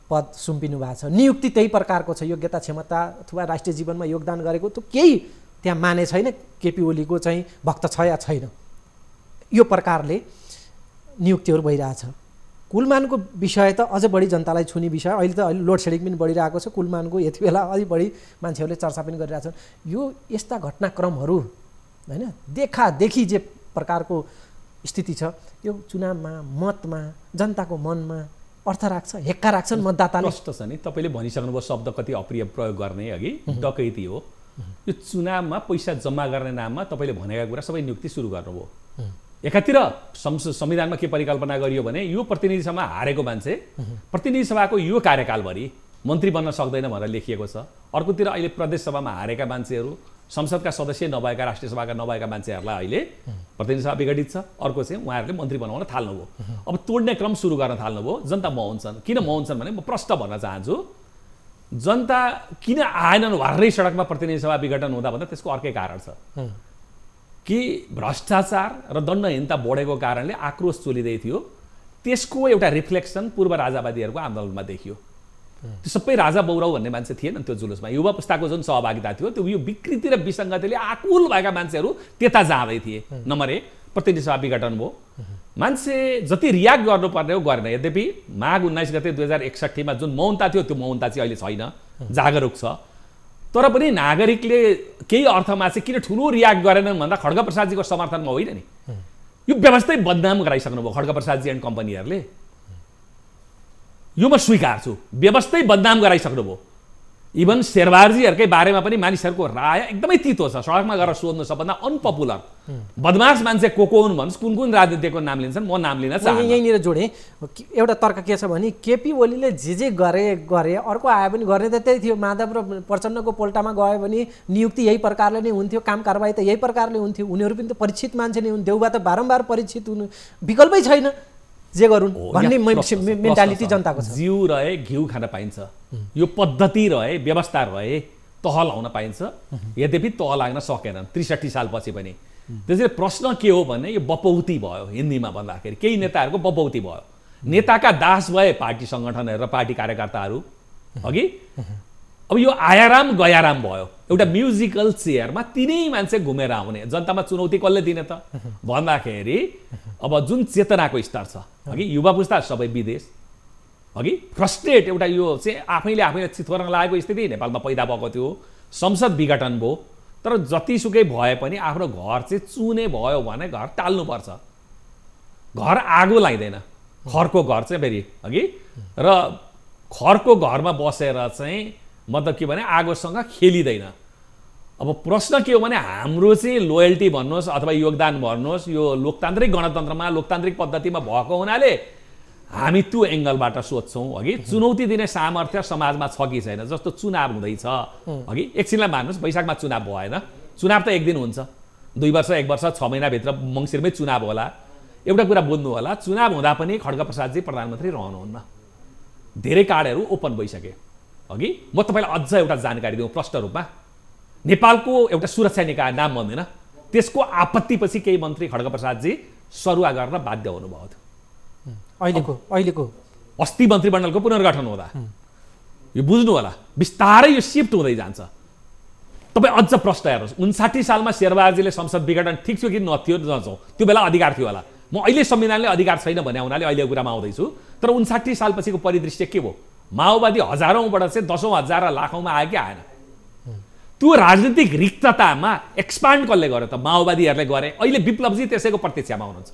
पद सुम्पिनु भएको छ। नियुक्ति त्यही प्रकारको छ। योग्यता क्षमता अथवा राष्ट्रिय जीवनमा योगदान गरेको त केही त्यहाँ माने छैन। केपी ओलीको चाहिँ भक्त छ या छैन, यो प्रकारले नियुक्तिहरू भइरहेछ। कुलमानको विषय त अझ बढी जनतालाई छुने विषय। अहिले लोड सेडिङ पनि बढिरहेको छ। कुलमानको यति बेला अलि बढी मान्छेहरूले चर्चा पनि गरिरहेछन्। यो यस्ता घटनाक्रमहरू होइन देखादेखि जे प्रकारको स्थिति छ, यो चुनावमा मतमा जनताको मनमा अर्थ राख्छ, हेक्का राख्छन् मतदाताले। प्रश्न छ नि, तपाईँले भनिसक्नुभयो शब्द कति अप्रिय प्रयोग गर्ने अघि डकैती हो। यो चुनावमा पैसा जम्मा गर्ने नाममा तपाईँले भनेका कुरा सबै नियुक्ति सुरु गर्नुभयो। एकातिर संविधानमा के परिकल्पना गरियो भने यो प्रतिनिधि सभा हारेको मान्छे प्रतिनिधि सभाको यो कार्यकालभरि मन्त्री बन्न सक्दैन भनेर लेखिएको छ। अर्कोतिर अहिले प्रदेश सभामा हारेका मान्छेहरू संसदका सदस्य नभएका राष्ट्रिय सभाका नभएका मान्छेहरूलाई अहिले प्रतिनिधि सभा विघटित छ। अर्को चाहिँ उहाँहरूले मन्त्री बनाउन थाल्नुभयो। अब तोड्ने क्रम सुरु गर्न थाल्नुभयो। जनता मौन छन्। किन मौन छन् भने म प्रश्न भन्न चाहन्छु, जनता किन आएनन् वार्रै सडकमा प्रतिनिधि सभा विघटन हुँदा भन्दा त्यसको अर्कै कारण छ कि भ्रष्टाचार र दण्डहीनता बढेको कारणले आक्रोश चलिँदै थियो। त्यसको एउटा रिफ्लेक्सन पूर्व राजावादीहरूको आन्दोलनमा देखियो। त्यो सबै राजा बौराउ भन्ने मान्छे थिएनन् त्यो जुलुसमा। युवा पुस्ताको जुन सहभागिता थियो त्यो यो विकृति र विसङ्गतिले आकुल भएका मान्छेहरू त्यता जाँदै थिए। नम्बर 1 प्रतिनिधि सभा विघटन भयो। मान्छे जति रियाक्ट गर्नुपर्ने हो गरेन। यद्यपि माघ 19 गते 2061 मा जुन मौनता थियो त्यो मौनता चाहिँ अहिले छैन, जागरुक छ। तर पनि नागरिकले केही अर्थमा चाहिँ किन ठुलो रियाक्ट गरेनन् भन्दा खड्गप्रसादजीको समर्थनमा होइन नि, यो व्यवस्थै बदनाम गराइसक्नुभयो खड्गप्रसादजी एन्ड कम्पनीहरूले। यो म स्वीकार्छु, व्यवस्थै बदनाम गराइसक्नुभयो। इभन शेरबारजीहरूकै बारेमा पनि मानिसहरूको राय एकदमै तितो छ। सडकमा गएर सोध्नु सबभन्दा अनपपुलर बदमास मान्छे को हुन् भन्नुहोस्, कुन कुन राजनीतिको नाम लिन्छन्, म नाम लिन चाहन्छु। यहीँनिर जोडेँ एउटा तर्क के छ भने केपी ओलीले जे गरे अर्को आए पनि गर्ने त त्यही थियो। माधव र प्रचण्डको पोल्टामा गयो भने नियुक्ति यही प्रकारले नै हुन्थ्यो, काम कारबाही त यही प्रकारले हुन्थ्यो। उनीहरू पनि त परीक्षित मान्छे नै हुन्। देउबा त बारम्बार परीक्षित हुनु विकल्पै छैन, जे गरून् भन्ने मेन्टालिटी जनताको छ। जिउ रहे घिउ खान पाइन्छ, यो पद्धति रहे व्यवस्था रहे तह लाउन पाइन्छ। यद्यपि तह लाग्न सकेनन् 63 सालपछि पनि। त्यसैले प्रश्न के हो भने यो बपौती भयो। हिन्दीमा भन्दाखेरि केही नेताहरूको बपौती भयो। नेताका दास भए पार्टी सङ्गठनहरू र पार्टी कार्यकर्ताहरू अघि। अब यो आयाराम गयाराम भयो। एउटा म्युजिकल चेयरमा तिनै मान्छे घुमेर आउने। जनतामा चुनौती कसले दिने त भन्दाखेरि अब जुन चेतनाको स्तर छ अघि युवा पुस्ता सबै विदेश अघि फ्रस्ट्रेट एउटा यो चाहिँ आफैले चितवन लागेको स्थिति नेपालमा पैदा भएको थियो। संसद विघटन भयो। तर जतिसुकै भए पनि आफ्नो घर चाहिँ चुने भयो भने घर टाल्नुपर्छ। घर आगो लाग्दैन, खरको घर चाहिँ फेरि अघि। र खरको घरमा बसेर चाहिँ मतलब के भने आगोसँग खेलिँदैन। अब प्रश्न के हो भने हाम्रो चाहिँ लोयल्टी भन्नुहोस् अथवा योगदान भन्नुहोस् यो लोकतान्त्रिक गणतन्त्रमा लोकतान्त्रिक पद्धतिमा भएको हुनाले हामी त्यो एङ्गलबाट सोध्छौँ अघि। चुनौती दिने सामर्थ्य समाजमा छ कि छैन। जस्तो चुनाव हुँदैछ अघि, एकछिनलाई मान्नुहोस् वैशाखमा चुनाव भएन, चुनाव त एक दिन हुन्छ। 2 वर्ष 1 वर्ष 6 महिनाभित्र मङ्सिरमै चुनाव होला। एउटा कुरा बुझ्नु होला, चुनाव हुँदा पनि खड्ग प्रसादजी प्रधानमन्त्री रहनुहुन्न। धेरै कार्डहरू ओपन भइसके। अघि म तपाईँलाई अझ एउटा जानकारी दिउँ प्रष्ट रूपमा। नेपालको एउटा सुरक्षा निकाय नाम भन्दैन, त्यसको आपत्तिपछि केही मन्त्री खड्ग प्रसादजी सरुवा गर्न बाध्य हुनुभयो थियो। अहिलेको अस्ति मन्त्रीमण्डलको पुनर्गठन हुँदा यो बुझ्नु होला, बिस्तारै यो सिफ्ट हुँदै जान्छ। तपाईँ अझ प्रश्न हेर्नुहोस्, 59 सालमा शेरबहादुरजीले संसद विघटन ठिक थियो कि नथियो नजाउँ, त्यो बेला अधिकार थियो होला। म अहिले संविधानले अधिकार छैन भने हुनाले अहिलेको कुरामा आउँदैछु। तर 59 सालपछिको परिदृश्य के भयो? माओवादी हजारौँबाट चाहिँ 10औँ हजार लाखौँमा आयो कि आएन? त्यो राजनीतिक रिक्ततामा एक्सपान्ड कसले गर्यो त? माओवादीहरूले गरे। अहिले विप्लवजी त्यसैको प्रत्यक्षमा हुनुहुन्छ।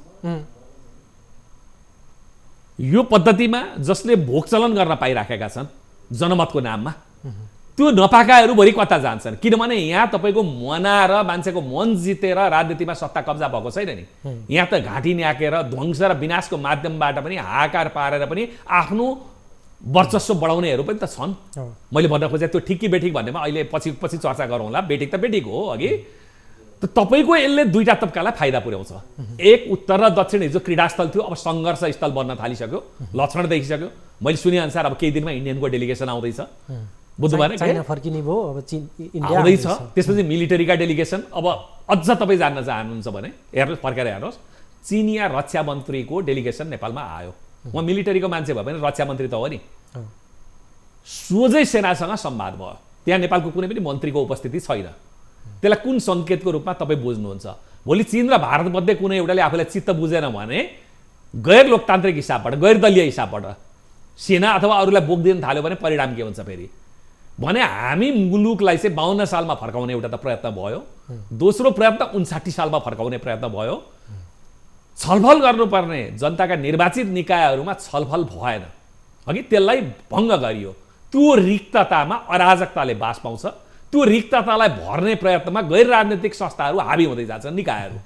यो पद्धतिमा जसले भोग चलन गर्न पाइराखेका छन् जनमतको नाममा, त्यो नपाकाहरू भरि कता जान्छन्? किनभने यहाँ तपाईँको मना र मान्छेको मन जितेर राजनीतिमा सत्ता कब्जा भएको छैन नि। यहाँ त घाँटी न्याकेर ध्वंस र विनाशको माध्यमबाट पनि हाहाकार पारेर पनि आफ्नो वर्चस्व बढाउनेहरू पनि त छन्। मैले भन्न खोजेँ त्यो ठिक कि बेठिक भन्नेमा अहिले पछि चर्चा गरौँला। बेठिक त बेठिक हो। अघि त तपाईँको यसले दुईटा तबकालाई फाइदा पुर्याउँछ। एक उत्तर र दक्षिण हिजो क्रीडास्थल थियो, अब सङ्घर्ष स्थल बन्न थालिसक्यो, लक्षण देखिसक्यो। मैले सुनेअनुसार अब केही दिनमा इन्डियनको डेलिगेसन आउँदैछ, बुझ्नु भएन? चाइना फर्किने भयो, अब चीन इन्डिया आउँदैछ। त्यसपछि मिलिटरीका डेलिगेसन। अब अझ तपाईँ जान्न चाहनुहुन्छ भने हेर्नुहोस्, फर्केर हेर्नुहोस्, चिनिया रक्षा मन्त्रीको डेलिगेसन नेपालमा आयो। उहाँ मिलिटरीको मान्छे भयो भने रक्षा मन्त्री त हो नि। सोझै सेनासँग संवाद भयो। त्यहाँ नेपालको कुनै पनि मन्त्रीको उपस्थिति छैन। त्यसलाई कुन सङ्केतको रूपमा तपाईँ बुझ्नुहुन्छ? भोलि चीन र भारत मध्ये कुनै एउटाले आफूलाई चित्त बुझेन भने गैर लोकतान्त्रिक हिसाबबाट, गैर दलीय हिसाबबाट सेना अथवा अरूलाई बोक दिन थाल्यो भने परिणाम के हुन्छ फेरि भने हामी मुलुकलाई चाहिँ 52 सालमा फर्काउने एउटा त प्रयत्न भयो। दोस्रो प्रयत्न 59 सालमा फर्काउने प्रयत्न भयो। छलफल गर्नुपर्ने जनताका निर्वाचित निकायहरूमा छलफल भएन। अघि त्यसलाई भङ्ग गरियो। त्यो रिक्ततामा अराजकताले बास पाउँछ। त्यो रिक्ततालाई भर्ने प्रयत्नमा गैर राजनीतिक संस्थाहरू हाबी हुँदै जान्छन्, निकायहरू।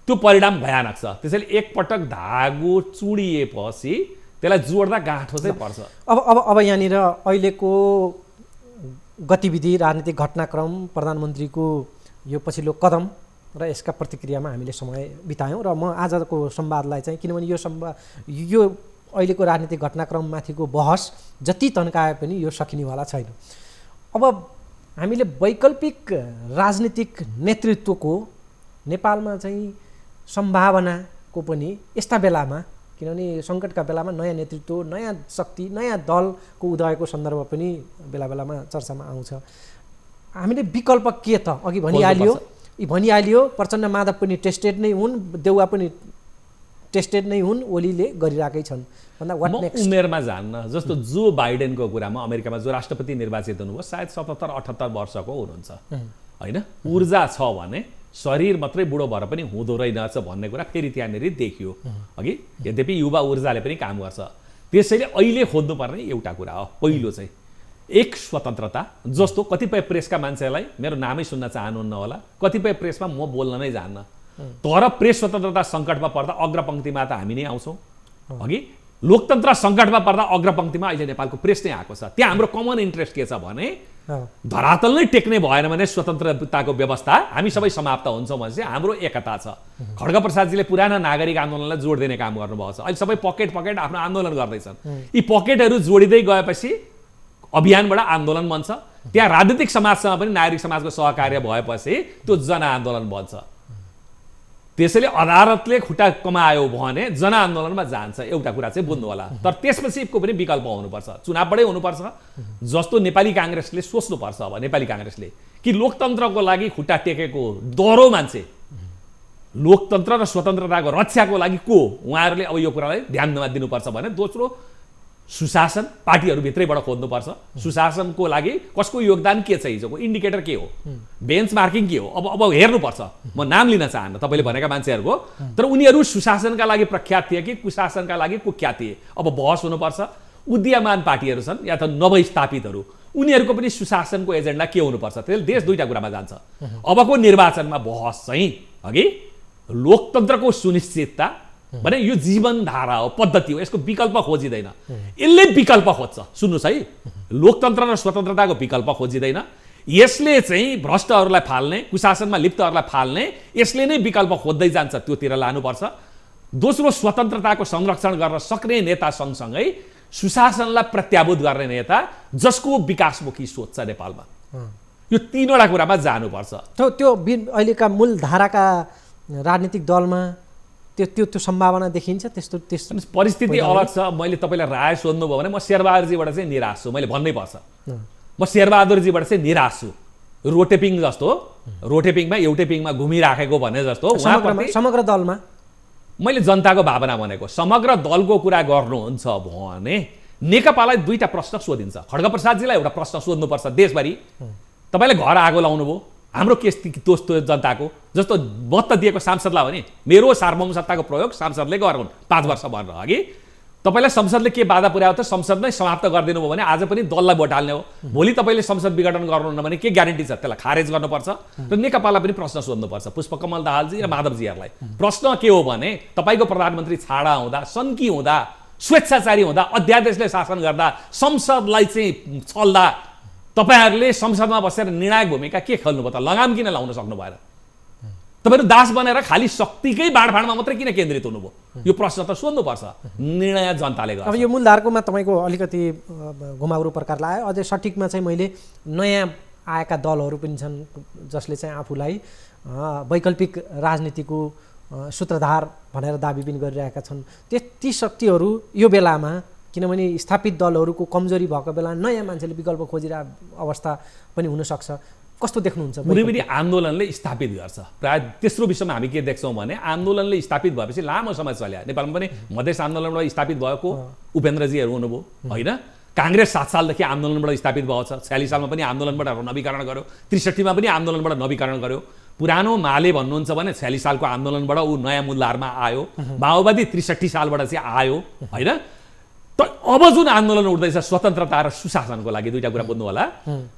त्यो परिणाम भयानक छ। त्यसैले एकपटक धागो चुडिएपछि त्यसलाई जोड्दा गाँठो चाहिँ पर्छ। अब यहाँनिर अहिलेको गतिविधि, राजनीतिक घटनाक्रम, प्रधानमन्त्रीको यो पछिल्लो कदम र यसका प्रतिक्रियामा हामीले समय बितायौँ। र म आजको संवादलाई चाहिँ, किनभने यो अहिलेको राजनीतिक घटनाक्रममाथिको बहस जति तन्काए पनि यो सकिनेवाला छैन। अब हामीले वैकल्पिक राजनीतिक नेतृत्वको नेपालमा चाहिँ सम्भावनाको पनि यस्ता बेलामा, किनभने सङ्कटका बेलामा नयाँ नेतृत्व, नयाँ शक्ति, नयाँ दलको उदयको सन्दर्भ पनि बेला बेलामा चर्चामा आउँछ। हामीले विकल्प के त? अघि भनिहालियो प्रचण्ड माधव पनि टेस्टेड नै हुन्, देउवा पनि टेस्टेड नै हुन्, ओलीले गरिरहेकै छन् भन्दा वाट नेक्स्ट? उमेरमा जान्न। जस्तो जो बाइडेनको कुरामा अमेरिकामा जो राष्ट्रपति निर्वाचित हुनुभयो सायद 77-78 वर्षको हुनुहुन्छ होइन? ऊर्जा छ भने शरीर मात्रै बुढो भएर पनि हुँदो रहेनछ भन्ने कुरा फेरि त्यहाँनिर देखियो। अघि यद्यपि युवा ऊर्जाले पनि काम गर्छ। त्यसैले अहिले खोज्नुपर्ने एउटा कुरा हो, पहिलो चाहिँ एक स्वतन्त्रता। जस्तो कतिपय प्रेसका मान्छेलाई मेरो नामै सुन्न चाहनुहुन्न होला, कतिपय प्रेसमा म बोल्न नै जान्न, तर प्रेस स्वतन्त्रता सङ्कटमा पर्दा अग्रपङ्क्तिमा त हामी नै आउँछौँ। अघि लोकतन्त्र सङ्कटमा पर्दा अग्रपङ्क्तिमा अहिले नेपालको प्रेस नै आएको छ। त्यहाँ हाम्रो कमन इन्ट्रेस्ट के छ भने धरातल नै टेक्ने भएन भने स्वतन्त्रताको व्यवस्था हामी सबै समाप्त हुन्छौँ भने चाहिँ हाम्रो एकता छ। खड्ग प्रसादजीले पुरानो नागरिक आन्दोलनलाई जोड दिने काम गर्नुभएको छ। अहिले सबै पकेट आफ्नो आन्दोलन गर्दैछन्। यी पकेटहरू जोडिँदै गएपछि अभियानबाट आन्दोलन बन्छ। त्यहाँ राजनीतिक समाजसँग पनि नागरिक समाजको सहकार्य भएपछि त्यो जनआन्दोलन बन्छ। त्यसैले अदालतले खुट्टा कमायो भने जनआन्दोलनमा जान्छ। एउटा कुरा चाहिँ बुझ्नु होला। तर त्यसपछिको पनि विकल्प हुनुपर्छ, चुनावबाटै हुनुपर्छ। जस्तो नेपाली काङ्ग्रेसले सोच्नुपर्छ अब, नेपाली काङ्ग्रेसले कि लोकतन्त्रको लागि खुट्टा टेकेको दह्रो मान्छे, लोकतन्त्र र स्वतन्त्रताको रक्षाको लागि को, उहाँहरूले अब यो कुरालाई ध्यानमा दिनुपर्छ भने दोस्रो सुशासन पार्टीहरूभित्रैबाट खोज्नुपर्छ। सुशासनको लागि कसको योगदान के छ, हिजोको इन्डिकेटर के हो, बेन्च मार्किङ के हो, अब हेर्नुपर्छ। म नाम लिन चाहन्न तपाईँले भनेका मान्छेहरूको, तर उनीहरू सुशासनका लागि प्रख्यात थिए कि कुशासनका लागि कुख्यात थिए, अब बहस हुनुपर्छ। उदीयमान पार्टीहरू छन् या त नवस्थापितहरू, उनीहरूको पनि सुशासनको एजेन्डा के हुनुपर्छ। त्यसले देश दुईटा कुरामा जान्छ। अबको निर्वाचनमा बहस चाहिँ अघि लोकतन्त्रको सुनिश्चितता भने यो जीवनधारा हो, पद्धति हो, यसको विकल्प खोजिँदैन। यसले विकल्प खोज्छ। सुन्नुहोस् है, लोकतन्त्र र स्वतन्त्रताको विकल्प खोजिँदैन, यसले चाहिँ भ्रष्टहरूलाई फाल्ने, कुशासनमा लिप्तहरूलाई फाल्ने, यसले नै विकल्प खोज्दै जान्छ, त्योतिर लानुपर्छ। दोस्रो, स्वतन्त्रताको संरक्षण गर्न सक्ने नेता सँगसँगै सुशासनलाई प्रत्याभूत गर्ने नेता जसको विकासमुखी सोच छ नेपालमा, यो तीनवटा कुरामा जानुपर्छ। त्यो अहिलेका मूल धाराका राजनीतिक दलमा त्यो सम्भावना देखिन्छ? त्यस्तो परिस्थिति अलग छ। मैले तपाईँलाई राय सोध्नुभयो भने म शेरबहादुरजीबाट चाहिँ निराश छु, मैले भन्नै पर्छ। म शेरबहादुरजीबाट चाहिँ निराश छु। रोटेपिङ जस्तो, रोटेपिङमा एउटै पिङमा घुमिराखेको भने जस्तो समग्र दलमा मैले जनताको भावना भनेको, समग्र दलको कुरा गर्नुहुन्छ भने नेकपालाई दुईटा प्रश्न सोधिन्छ। खड्गप्रसादजीलाई एउटा प्रश्न सोध्नुपर्छ देशभरि, तपाईँले घर आगो लाउनुभयो, हाम्रो केस दोष जनताको, जस्तो मत दिएको सांसदलाई भने मेरो सार्वभौम सत्ताको प्रयोग सांसदले गरून् 5 वर्ष भनेर, अघि तपाईँलाई संसदले के बाधा पुर्यायो त संसद नै समाप्त गरिदिनु भयो भने आज पनि दललाई भोट हाल्ने हो। भोलि तपाईँले संसद विघटन गर्नुहुन्न भने के ग्यारेन्टी छ? त्यसलाई खारेज गर्नुपर्छ र नेकपालाई पनि प्रश्न सोध्नुपर्छ, पुष्पकमल दाहालजी र माधवजीहरूलाई। प्रश्न के हो भने तपाईँको प्रधानमन्त्री छाडा हुँदा, सन्की हुँदा, स्वेच्छाचारी हुँदा, अध्यादेशले शासन गर्दा, संसदलाई चाहिँ छल्दा तपाईँहरूले संसदमा बसेर निर्णायक भूमिका के खेल्नुभयो त? लगाम किन लाउन सक्नु भएन? तपाईँहरू दास बनेर खालि शक्तिकै बाँडफाँडमा मात्रै किन केन्द्रित हुनुभयो? यो प्रश्न त सोध्नुपर्छ। निर्णय जनताले गर्छ। अब यो मूलधारकोमा तपाईँको अलिकति घुमाउरो प्रकार लाग्यो। अझै सठिकमा चाहिँ मैले नयाँ आएका दलहरू पनि छन् जसले चाहिँ आफूलाई वैकल्पिक राजनीतिको सूत्रधार भनेर दाबी पनि गरिरहेका छन्। ती शक्तिहरू यो बेलामा, किनभने स्थापित दलहरूको कमजोरी भएको बेला नयाँ मान्छेले विकल्प खोजिरहेको अवस्था पनि हुनसक्छ, कस्तो देख्नुहुन्छ? पुरै आन्दोलनले स्थापित गर्छ। प्राय तेस्रो विषयमा हामी के देख्छौँ भने आन्दोलनले स्थापित भएपछि लामो समय चल्यो। नेपालमा पनि मधेस आन्दोलनबाट स्थापित भएको उपेन्द्रजीहरू हुनुभयो होइन? काङ्ग्रेस 7 सालदेखि आन्दोलनबाट स्थापित भएको छ। 46 सालमा पनि आन्दोलनबाट नवीकरण गर्यो, 63 मा पनि आन्दोलनबाट नवीकरण गर्यो। पुरानो माले भन्नुहुन्छ भने 46 सालको आन्दोलनबाट ऊ नयाँ मूलधारमा आयो। माओवादी 63 सालबाट चाहिँ आयो होइन? त अब जुन आन्दोलन उठ्दैछ स्वतन्त्रता र सुशासनको लागि, दुईटा कुरा बुझ्नु होला।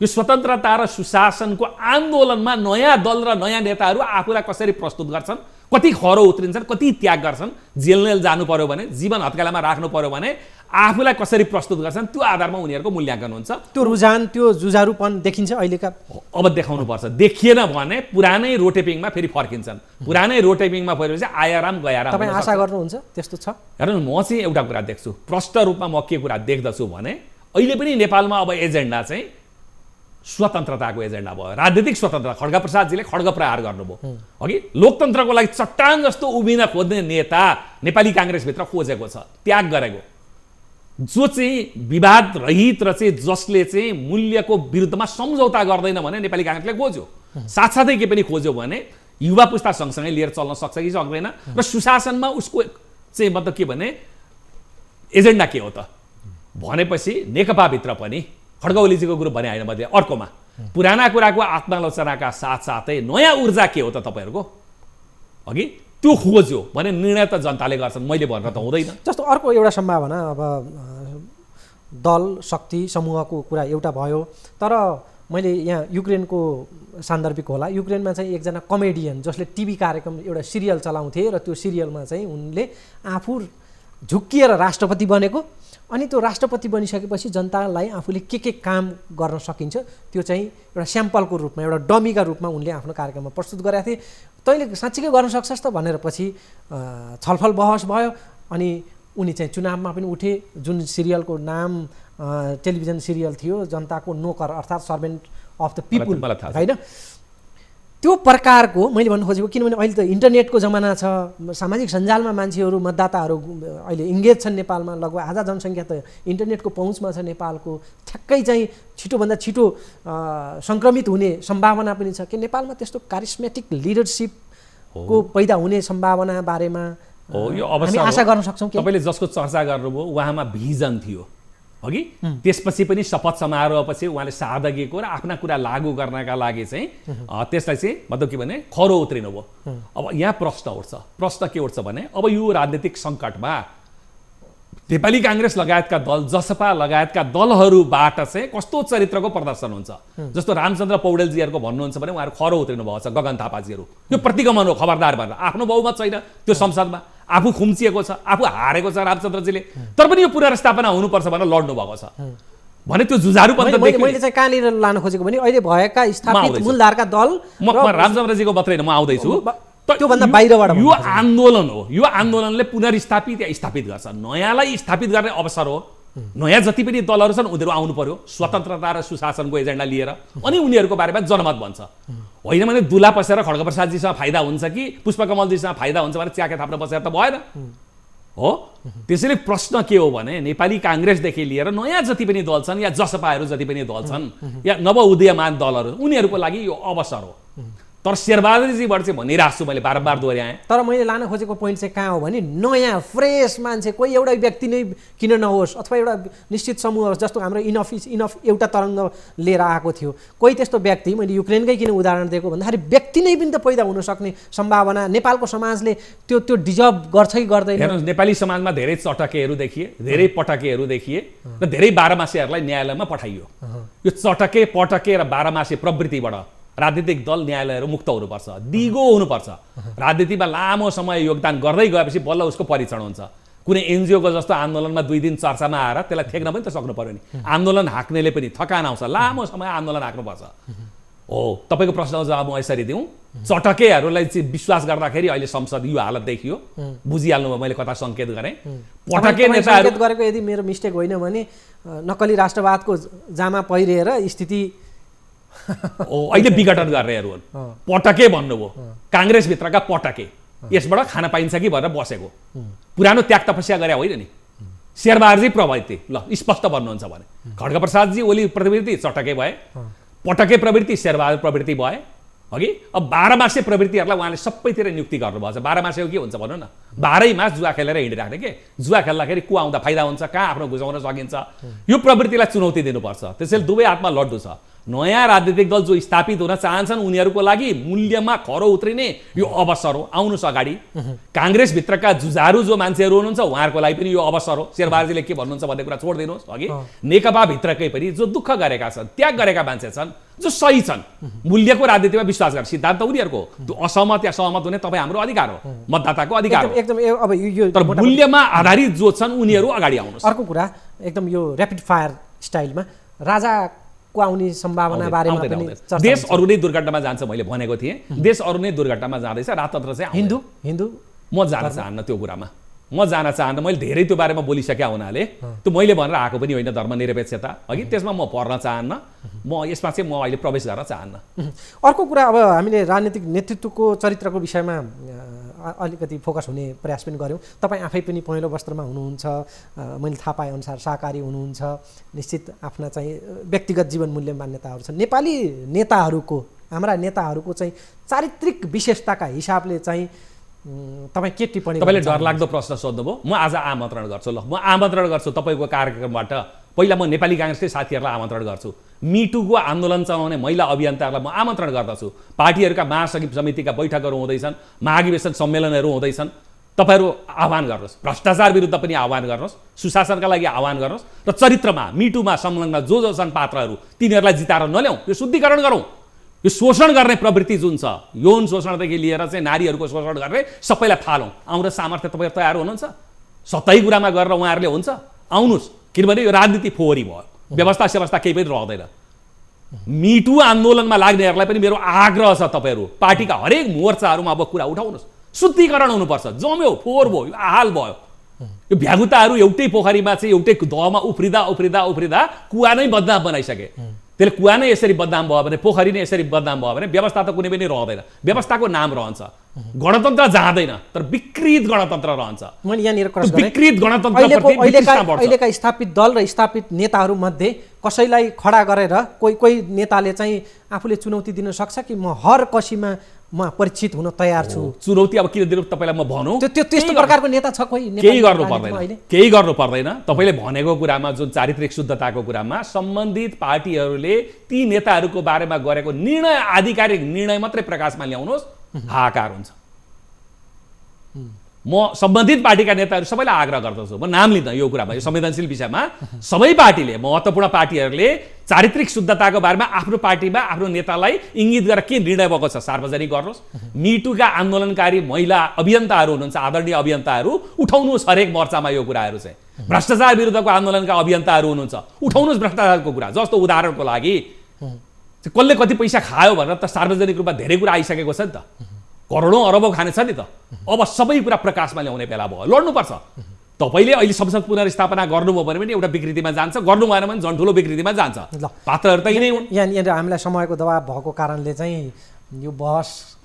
यो स्वतन्त्रता र सुशासनको आन्दोलनमा नयाँ दल र नयाँ नेताहरू आफूलाई कसरी प्रस्तुत गर्छन्, कति खरो उत्रिन्छन्, कति त्याग गर्छन्, जेल जानु पर्यो भने, जीवन हत्केलामा राख्नु पर्यो भने आफूलाई कसरी प्रस्तुत गर्छन्, त्यो आधारमा उनीहरूको मूल्याङ्कन हुन्छ। त्यो रुझान, त्यो जुझारुपन देखिन्छ अहिलेका? अब देखाउनुपर्छ। देखिएन भने पुरानै रोटेपिङमा फेरि फर्किन्छन्। पुरानै रोटेपिङमा फर्केपछि आयाराम गयाराम। तपाईँ आशा गर्नुहुन्छ त्यस्तो छ? हेर्नु, म चाहिँ एउटा कुरा देख्छु, प्रष्ट रूपमा म के कुरा देख्दछु भने अहिले पनि नेपालमा अब एजेन्डा चाहिँ स्वतन्त्रताको एजेन्डा भयो। राजनीतिक स्वतन्त्रता, खड्गप्रसादजीले खड्ग प्रहार गर्नुभयो अघि। लोकतन्त्रको लागि चट्टान जस्तो उभिन खोज्ने नेता नेपाली काङ्ग्रेसभित्र खोजेको छ, त्याग गरेको, जो चाहिँ विवाद रहित र चाहिँ जसले चाहिँ मूल्यको विरुद्धमा सम्झौता गर्दैन भने नेपाली काङ्ग्रेसले खोज्यो। साथसाथै के पनि खोज्यो भने युवा पुस्ता सँगसँगै लिएर चल्न सक्छ कि सक्दैन, र सुशासनमा उसको चाहिँ मतलब के भने एजेन्डा के हो त भनेपछि नेकपाभित्र पनि खड्ग ओलीजीको ग्रुप भने होइन, मैले अर्कोमा पुराना कुराको आत्मालोचनाका साथसाथै नयाँ ऊर्जा के हो त तपाईँहरूको अघि त्यो खोज्यो भने निर्णय त जनताले गर्छन्, मैले भनेर त हुँदैन। जस्तो अर्को एउटा सम्भावना, अब दल शक्ति समूहको कुरा एउटा भयो, तर मैले यहाँ युक्रेनको सान्दर्भिक होला। युक्रेनमा चाहिँ एकजना कमेडियन जसले टिभी कार्यक्रम एउटा सिरियल चलाउँथे र त्यो सिरियलमा चाहिँ उनले आफू झुक्किएर राष्ट्रपति बनेको, अनि त्यो राष्ट्रपति बनिसकेपछि जनतालाई आफूले के काम गर्न सकिन्छ त्यो चाहिँ एउटा स्याम्पलको रूपमा, एउटा डमीका रूपमा उनले आफ्नो कार्यक्रममा प्रस्तुत गरेका थिए। तैँले साँच्चीकै गर्न सक्छस् त भनेर पछि छलफल बहस भयो, अनि उनी चाहिँ चुनावमा पनि उठे। जुन सिरियलको नाम टेलिभिजन सिरियल थियो जनताको नोकर, अर्थात् सर्भेन्ट अफ द पिपुल होइन? त्यो प्रकारको मैले भन्नु खोजेको, किनभने अहिले त इन्टरनेटको जमाना छ, सामाजिक सञ्जालमा मान्छेहरू, मतदाताहरू अहिले इङ्गेज छन् नेपालमा। लगभग आधा जनसङ्ख्या त इन्टरनेटको पहुँचमा छ नेपालको। ठ्याक्कै चाहिँ छिटोभन्दा छिटो सङ्क्रमित हुने सम्भावना पनि छ कि नेपालमा त्यस्तो कारिस्मेटिक लिडरसिपको पैदा हुने सम्भावना बारेमा यो हामी आशा गर्न सक्छौँ? तपाईँले जसको चर्चा गर्नुभयो उहाँमा भिजन थियो अघि, त्यसपछि पनि शपथ समारोहपछि उहाँले सादगीको र आफ्ना कुरा लागू गर्नका लागि चाहिँ त्यसलाई चाहिँ मतलब के भने खरो उत्रिनु भयो। अब यहाँ प्रश्न उठ्छ, प्रश्न के उठ्छ भने अब यो राजनीतिक सङ्कटमा नेपाली काङ्ग्रेस लगायतका दल, जसपा लगायतका दलहरूबाट चाहिँ कस्तो चरित्रको प्रदर्शन हुन्छ? जस्तो रामचन्द्र पौडेलजीहरूको भन्नुहुन्छ भने उहाँहरू खरो उत्रिनु भएको छ, गगन थापाजीहरू। यो प्रतिगमन हो, खबरदार भनेर। आफ्नो बहुमत छैन त्यो संसदमा, आफू खुम्चिएको छ, आफू हारेको छ रामचन्द्रजीले, तर पनि यो पुनर्स्थापना हुनुपर्छ भनेर लड्नु भएको छ। भने त्यो जुझारूपन्थ मैले चाहिँ कहाँनिर लान खोजेको भने अहिले भएका स्थापित मूलधारका दल म रामचन्द्रजीको मात्रै होइन, म आउँदैछु। त्योभन्दा बाहिरबाट यो आन्दोलन हो, यो आन्दोलनले पुनर्स्थापित या स्थापित गर्छ, नयाँलाई स्थापित गर्ने अवसर हो। नयाँ जति पनि दलहरू छन् उनीहरू आउनु पर्यो स्वतन्त्रता र सुशासनको एजेन्डा लिएर, अनि उनीहरूको बारेमा जनमत बन्छ। होइन भने दुला पसेर खड्गप्रसादजीसँग फाइदा हुन्छ कि पुष्पकमलजीसँग फाइदा हुन्छ भने च्याके थाप्न बसेर त भएन हो। त्यसैले प्रश्न के हो भने नेपाली काङ्ग्रेसदेखि लिएर नयाँ जति पनि दल छन् या जसपाहरू जति पनि दल छन् या नवउदीयमान दलहरू, उनीहरूको लागि यो अवसर हो। तर शेरबहादुरजीबाट चाहिँ भनिरहेको छु, मैले बारम्बार दोहोऱ्याएँ। तर मैले लान खोजेको पोइन्ट चाहिँ कहाँ हो भने नयाँ फ्रेस मान्छे, कोही एउटा व्यक्ति नै किन नहोस् अथवा एउटा निश्चित समूह होस्, जस्तो हाम्रो इनफ एउटा तरङ्ग लिएर आएको थियो, कोही त्यस्तो व्यक्ति, मैले युक्रेनकै किन उदाहरण दिएको भन्दाखेरि व्यक्ति नै पनि त पैदा हुन सक्ने सम्भावना नेपालको समाजले त्यो डिजर्भ गर्छ कि गर्दैन। हेर्नुहोस्, नेपाली समाजमा धेरै चटकेहरू देखिए, धेरै पटकेहरू देखिए र धेरै बाह्रमासेहरूलाई न्यायालयमा पठाइयो। यो चटके पटके र बाह्रमासे प्रवृत्तिबाट राजनीतिक दल न्यायालयहरू मुक्त हुनुपर्छ, दिगो हुनुपर्छ। राजनीतिमा लामो समय योगदान गर्दै गएपछि बल्ल उसको परीक्षण हुन्छ। कुनै एनजिओको जस्तो आन्दोलनमा 2 दिन चर्चामा आएर त्यसलाई थेक्न पनि त सक्नु पर्यो नि। आन्दोलन हाँक्नेले पनि थकान आउँछ, लामो समय आन्दोलन हाँक्नुपर्छ हो। तपाईँको प्रश्नको जवाब म यसरी दिउँ, चटकेहरूलाई चाहिँ विश्वास गर्दाखेरि अहिले संसद यो हालत देखियो, बुझिहाल्नुभयो मैले कता सङ्केत गरेँ। पटके नेताहरू गरेको यदि मेरो मिस्टेक होइन भने नक्कली राष्ट्रवादको जामा पहिरिएर स्थिति अहिले विघटन गर्नेहरू हुन्। पटके भन्नुभयो, काङ्ग्रेसभित्रका पटके, यसबाट खान पाइन्छ कि भनेर बसेको, पुरानो त्याग तपस्या गरे होइन नि। शेरबहादुरजी प्रवृत्ति ल स्पष्ट भन्नुहुन्छ भने, खड्गप्रसादजी ओली प्रवृत्ति चटके भए, पटके प्रवृत्ति शेरबहादुर प्रवृत्ति भए अघि। अब बाह्रमासे प्रवृत्तिहरूलाई उहाँले सबैतिर नियुक्ति गर्नुभएको छ। बाह्रमासेको के हुन्छ भन्नु न, 12 मास जुवा खेलेर हिँडिराख्ने के, जुवा खेल्दाखेरि को आउँदा फाइदा हुन्छ, कहाँ आफ्नो घुसाउन सकिन्छ, यो प्रवृत्तिलाई चुनौती दिनुपर्छ। त्यसैले दुवै हातमा लड्डु छ। नयाँ राजनीतिक दल जो स्थापित हुन चाहन्छन् उनीहरूको लागि मूल्यमा खरो उत्रिने यो अवसर हो, आउनुहोस् अगाडि। काङ्ग्रेसभित्रका जुझारू जो मान्छेहरू हुनुहुन्छ उहाँहरूको लागि पनि यो अवसर हो। शेरबहादुरजीले के भन्नुहुन्छ भन्ने कुरा छोडिदिनुहोस् अघि। नेकपाभित्रकै पनि जो दुःख गरेका छन्, त्याग गरेका मान्छे छन्, जो सही छन्, मूल्यको राजनीतिमा विश्वास गर्ने सिद्धान्त उनीहरूको, त्यो असहमत या सहमत हुने तपाईँ हाम्रो अधिकार हो, मतदाताको अधिकार हो एकदम। अब यो तर मूल्यमा आधारित जो छन् उनीहरू अगाडि आउनुहोस्। अर्को कुरा एकदम यो ऱ्यापिड फायर स्टाइलमा राजा आउने सम्भावना बारेमा पनि चर्चा। देश अरू नै दुर्घटनामा जान्छ, मैले भनेको थिएँ देश अरू नै दुर्घटनामा जाँदैछ, राजतन्त्र चाहिँ हिन्दू म जान चाहन्न त्यो कुरामा, म जान चाहन्न। मैले धेरै त्यो बारेमा बोलिसकेँ हुनाले त्यो मैले भनेर आएको पनि होइन धर्मनिरपेक्षता अघि, त्यसमा म पर्न चाहन्न, म यसमा चाहिँ म अहिले प्रवेश गर्न चाहन्न। अर्को कुरा, अब हामीले राजनीतिक नेतृत्वको चरित्रको विषयमा अलिकति फोकस हुने प्रयास पनि गऱ्यौँ। तपाईँ आफै पनि पहेँलो वस्त्रमा हुनुहुन्छ, मैले थाहा पाए अनुसार शाकाहारी हुनुहुन्छ, निश्चित आफ्ना चाहिँ व्यक्तिगत जीवन मूल्य मान्यताहरू छन्। नेपाली नेताहरूको, हाम्रा नेताहरूको चाहिँ चारित्रिक विशेषताका हिसाबले चाहिँ तपाईँ के टिप्पणी? तपाईँले डरलाग्दो प्रश्न सोध्नुभयो। म आज आमन्त्रण गर्छु, ल म आमन्त्रण गर्छु तपाईँको कार्यक्रमबाट। पहिला म नेपाली काङ्ग्रेसकै साथीहरूलाई आमन्त्रण गर्छु, मिटुको आन्दोलन चलाउने महिला अभियन्ताहरूलाई म आमन्त्रण गर्दछु। पार्टीहरूका महासचिव समितिका बैठकहरू हुँदैछन्, महाधिवेशन सम्मेलनहरू हुँदैछन्, तपाईँहरू आह्वान गर्नुहोस्। भ्रष्टाचार विरुद्ध पनि आह्वान गर्नुहोस्, सुशासनका लागि आह्वान गर्नुहोस्, र चरित्रमा मिटुमा संलग्न जो छन् पात्रहरू तिनीहरूलाई जिताएर नल्याउँ, यो शुद्धिकरण गरौँ। यो शोषण गर्ने प्रवृत्ति जुन छ, यौन शोषणदेखि लिएर चाहिँ नारीहरूको शोषण गर्ने सबैलाई फालौँ। आउँदा सामर्थ्य तपाईँ तयार हुनुहुन्छ? सतै कुरामा गरेर उहाँहरूले हुन्छ, आउनुहोस्। किनभने यो राजनीति फोहोरी भयो, व्यवस्था सेवस्था केही पनि रहँदैन। मिटु आन्दोलनमा लाग्नेहरूलाई पनि मेरो आग्रह छ, तपाईँहरू पार्टीका हरेक मोर्चाहरूमा अब कुरा उठाउनुहोस्। शुद्धिकरण हुनुपर्छ, जम्यो फोहोर भयो, हाल भयो। यो भ्यागुताहरू एउटै पोखरीमा चाहिँ एउटै दहमा उफ्रिँदा उफ्रिँदा उफ्रिँदा कुवा नै बदनाम बनाइसके। त्यसले कुवा नै यसरी बदनाम भयो भने, पोखरी नै यसरी बदनाम भयो भने व्यवस्था त कुनै पनि रहँदैन। व्यवस्थाको नाम रहन्छ, गणतन्त्र जाँदैन, तर विकृत गणतन्त्र रहन्छ। मैले यहाँनिर क्रस गरेँ, विकृत गणतन्त्र अहिलेका स्थापित दल र स्थापित नेताहरू मध्ये कसैलाई खडा गरेर कोही नेताले चाहिँ आफूले चुनौती दिन सक्छ कि म हर कसीमा म परीक्षित हुन तयार छु? चुनौती अब किन दिनु तपाईँलाई म भनौँ, त्यस्तो प्रकारको नेता छ कोही? केही गर्नु पर्दैन। तपाईँले भनेको कुरामा जुन चारित्रिक शुद्धताको कुरामा सम्बन्धित पार्टीहरूले ती नेताहरूको बारेमा गरेको निर्णय, आधिकारिक निर्णय मात्रै प्रकाशमा ल्याउनुहोस्, हाहाकार हुन्छ। म सम्बन्धित पार्टीका नेताहरू सबैलाई आग्रह गर्दछु, म नाम लिँदा यो कुरामा, यो संवेदनशील विषयमा सबै पार्टीले, महत्त्वपूर्ण पार्टीहरूले चारित्रिक शुद्धताको बारेमा आफ्नो पार्टीमा आफ्नो नेतालाई इङ्गित गरेर के निर्णय भएको छ सार्वजनिक गर्नुहोस्। मिटुका आन्दोलनकारी महिला अभियन्ताहरू हुनुहुन्छ, आदरणीय अभियन्ताहरू, उठाउनुहोस् हरेक मोर्चामा यो कुराहरू चाहिँ। भ्रष्टाचार विरुद्धको आन्दोलनका अभियन्ताहरू हुनुहुन्छ, उठाउनुहोस् भ्रष्टाचारको कुरा। जस्तो उदाहरणको लागि कसले कति पैसा खायो भनेर त सार्वजनिक रूपमा धेरै कुरा आइसकेको छ नि त, करोडौँ अरबौँ खाने छ नि त। अब सबै कुरा प्रकाशमा ल्याउने बेला भयो, लड्नुपर्छ। तपाईँले अहिले संसद पुनर्स्थापना गर्नुभयो भने पनि एउटा विकृतिमा जान्छ, गर्नु भएन भने झन् ठुलो विकृतिमा जान्छ। पात्रहरू त यिनै हुन्। यहाँनिर हामीलाई समयको दबाब भएको कारणले चाहिँ यो बहस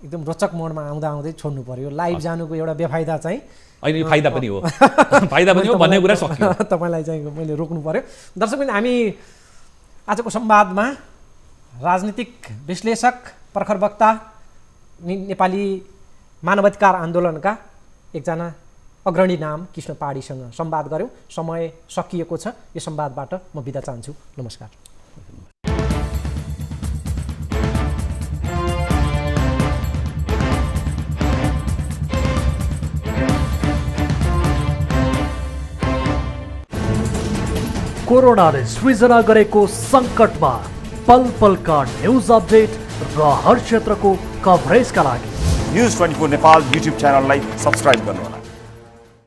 एकदम रोचक मोडमा आउँदै छोड्नु पर्यो। लाइभ जानुको एउटा बेफाइदा चाहिँ होइन, यो फाइदा पनि हो, फाइदा पनि हो भन्ने कुरा सक्यो। तपाईँलाई चाहिँ मैले रोक्नु पर्यो। दर्शकबिन, हामी आजको संवादमा राजनीतिक विश्लेषक, प्रखर वक्ता, नेपाली मानवाधिकार आन्दोलनका एकजना अग्रणी नाम कृष्ण पहाडीसँग संवाद गऱ्यौँ। समय सकिएको छ। यो संवादबाट म बिदा चाहन्छु। नमस्कार। कोरोनाले सृजना गरेको सङ्कटमा पल पलका न्युज अपडेट र हर क्षेत्रको कभरेजका लागि न्युज 24 नेपाल युट्युब च्यानललाई सब्स्क्राइब गर्नुहोला।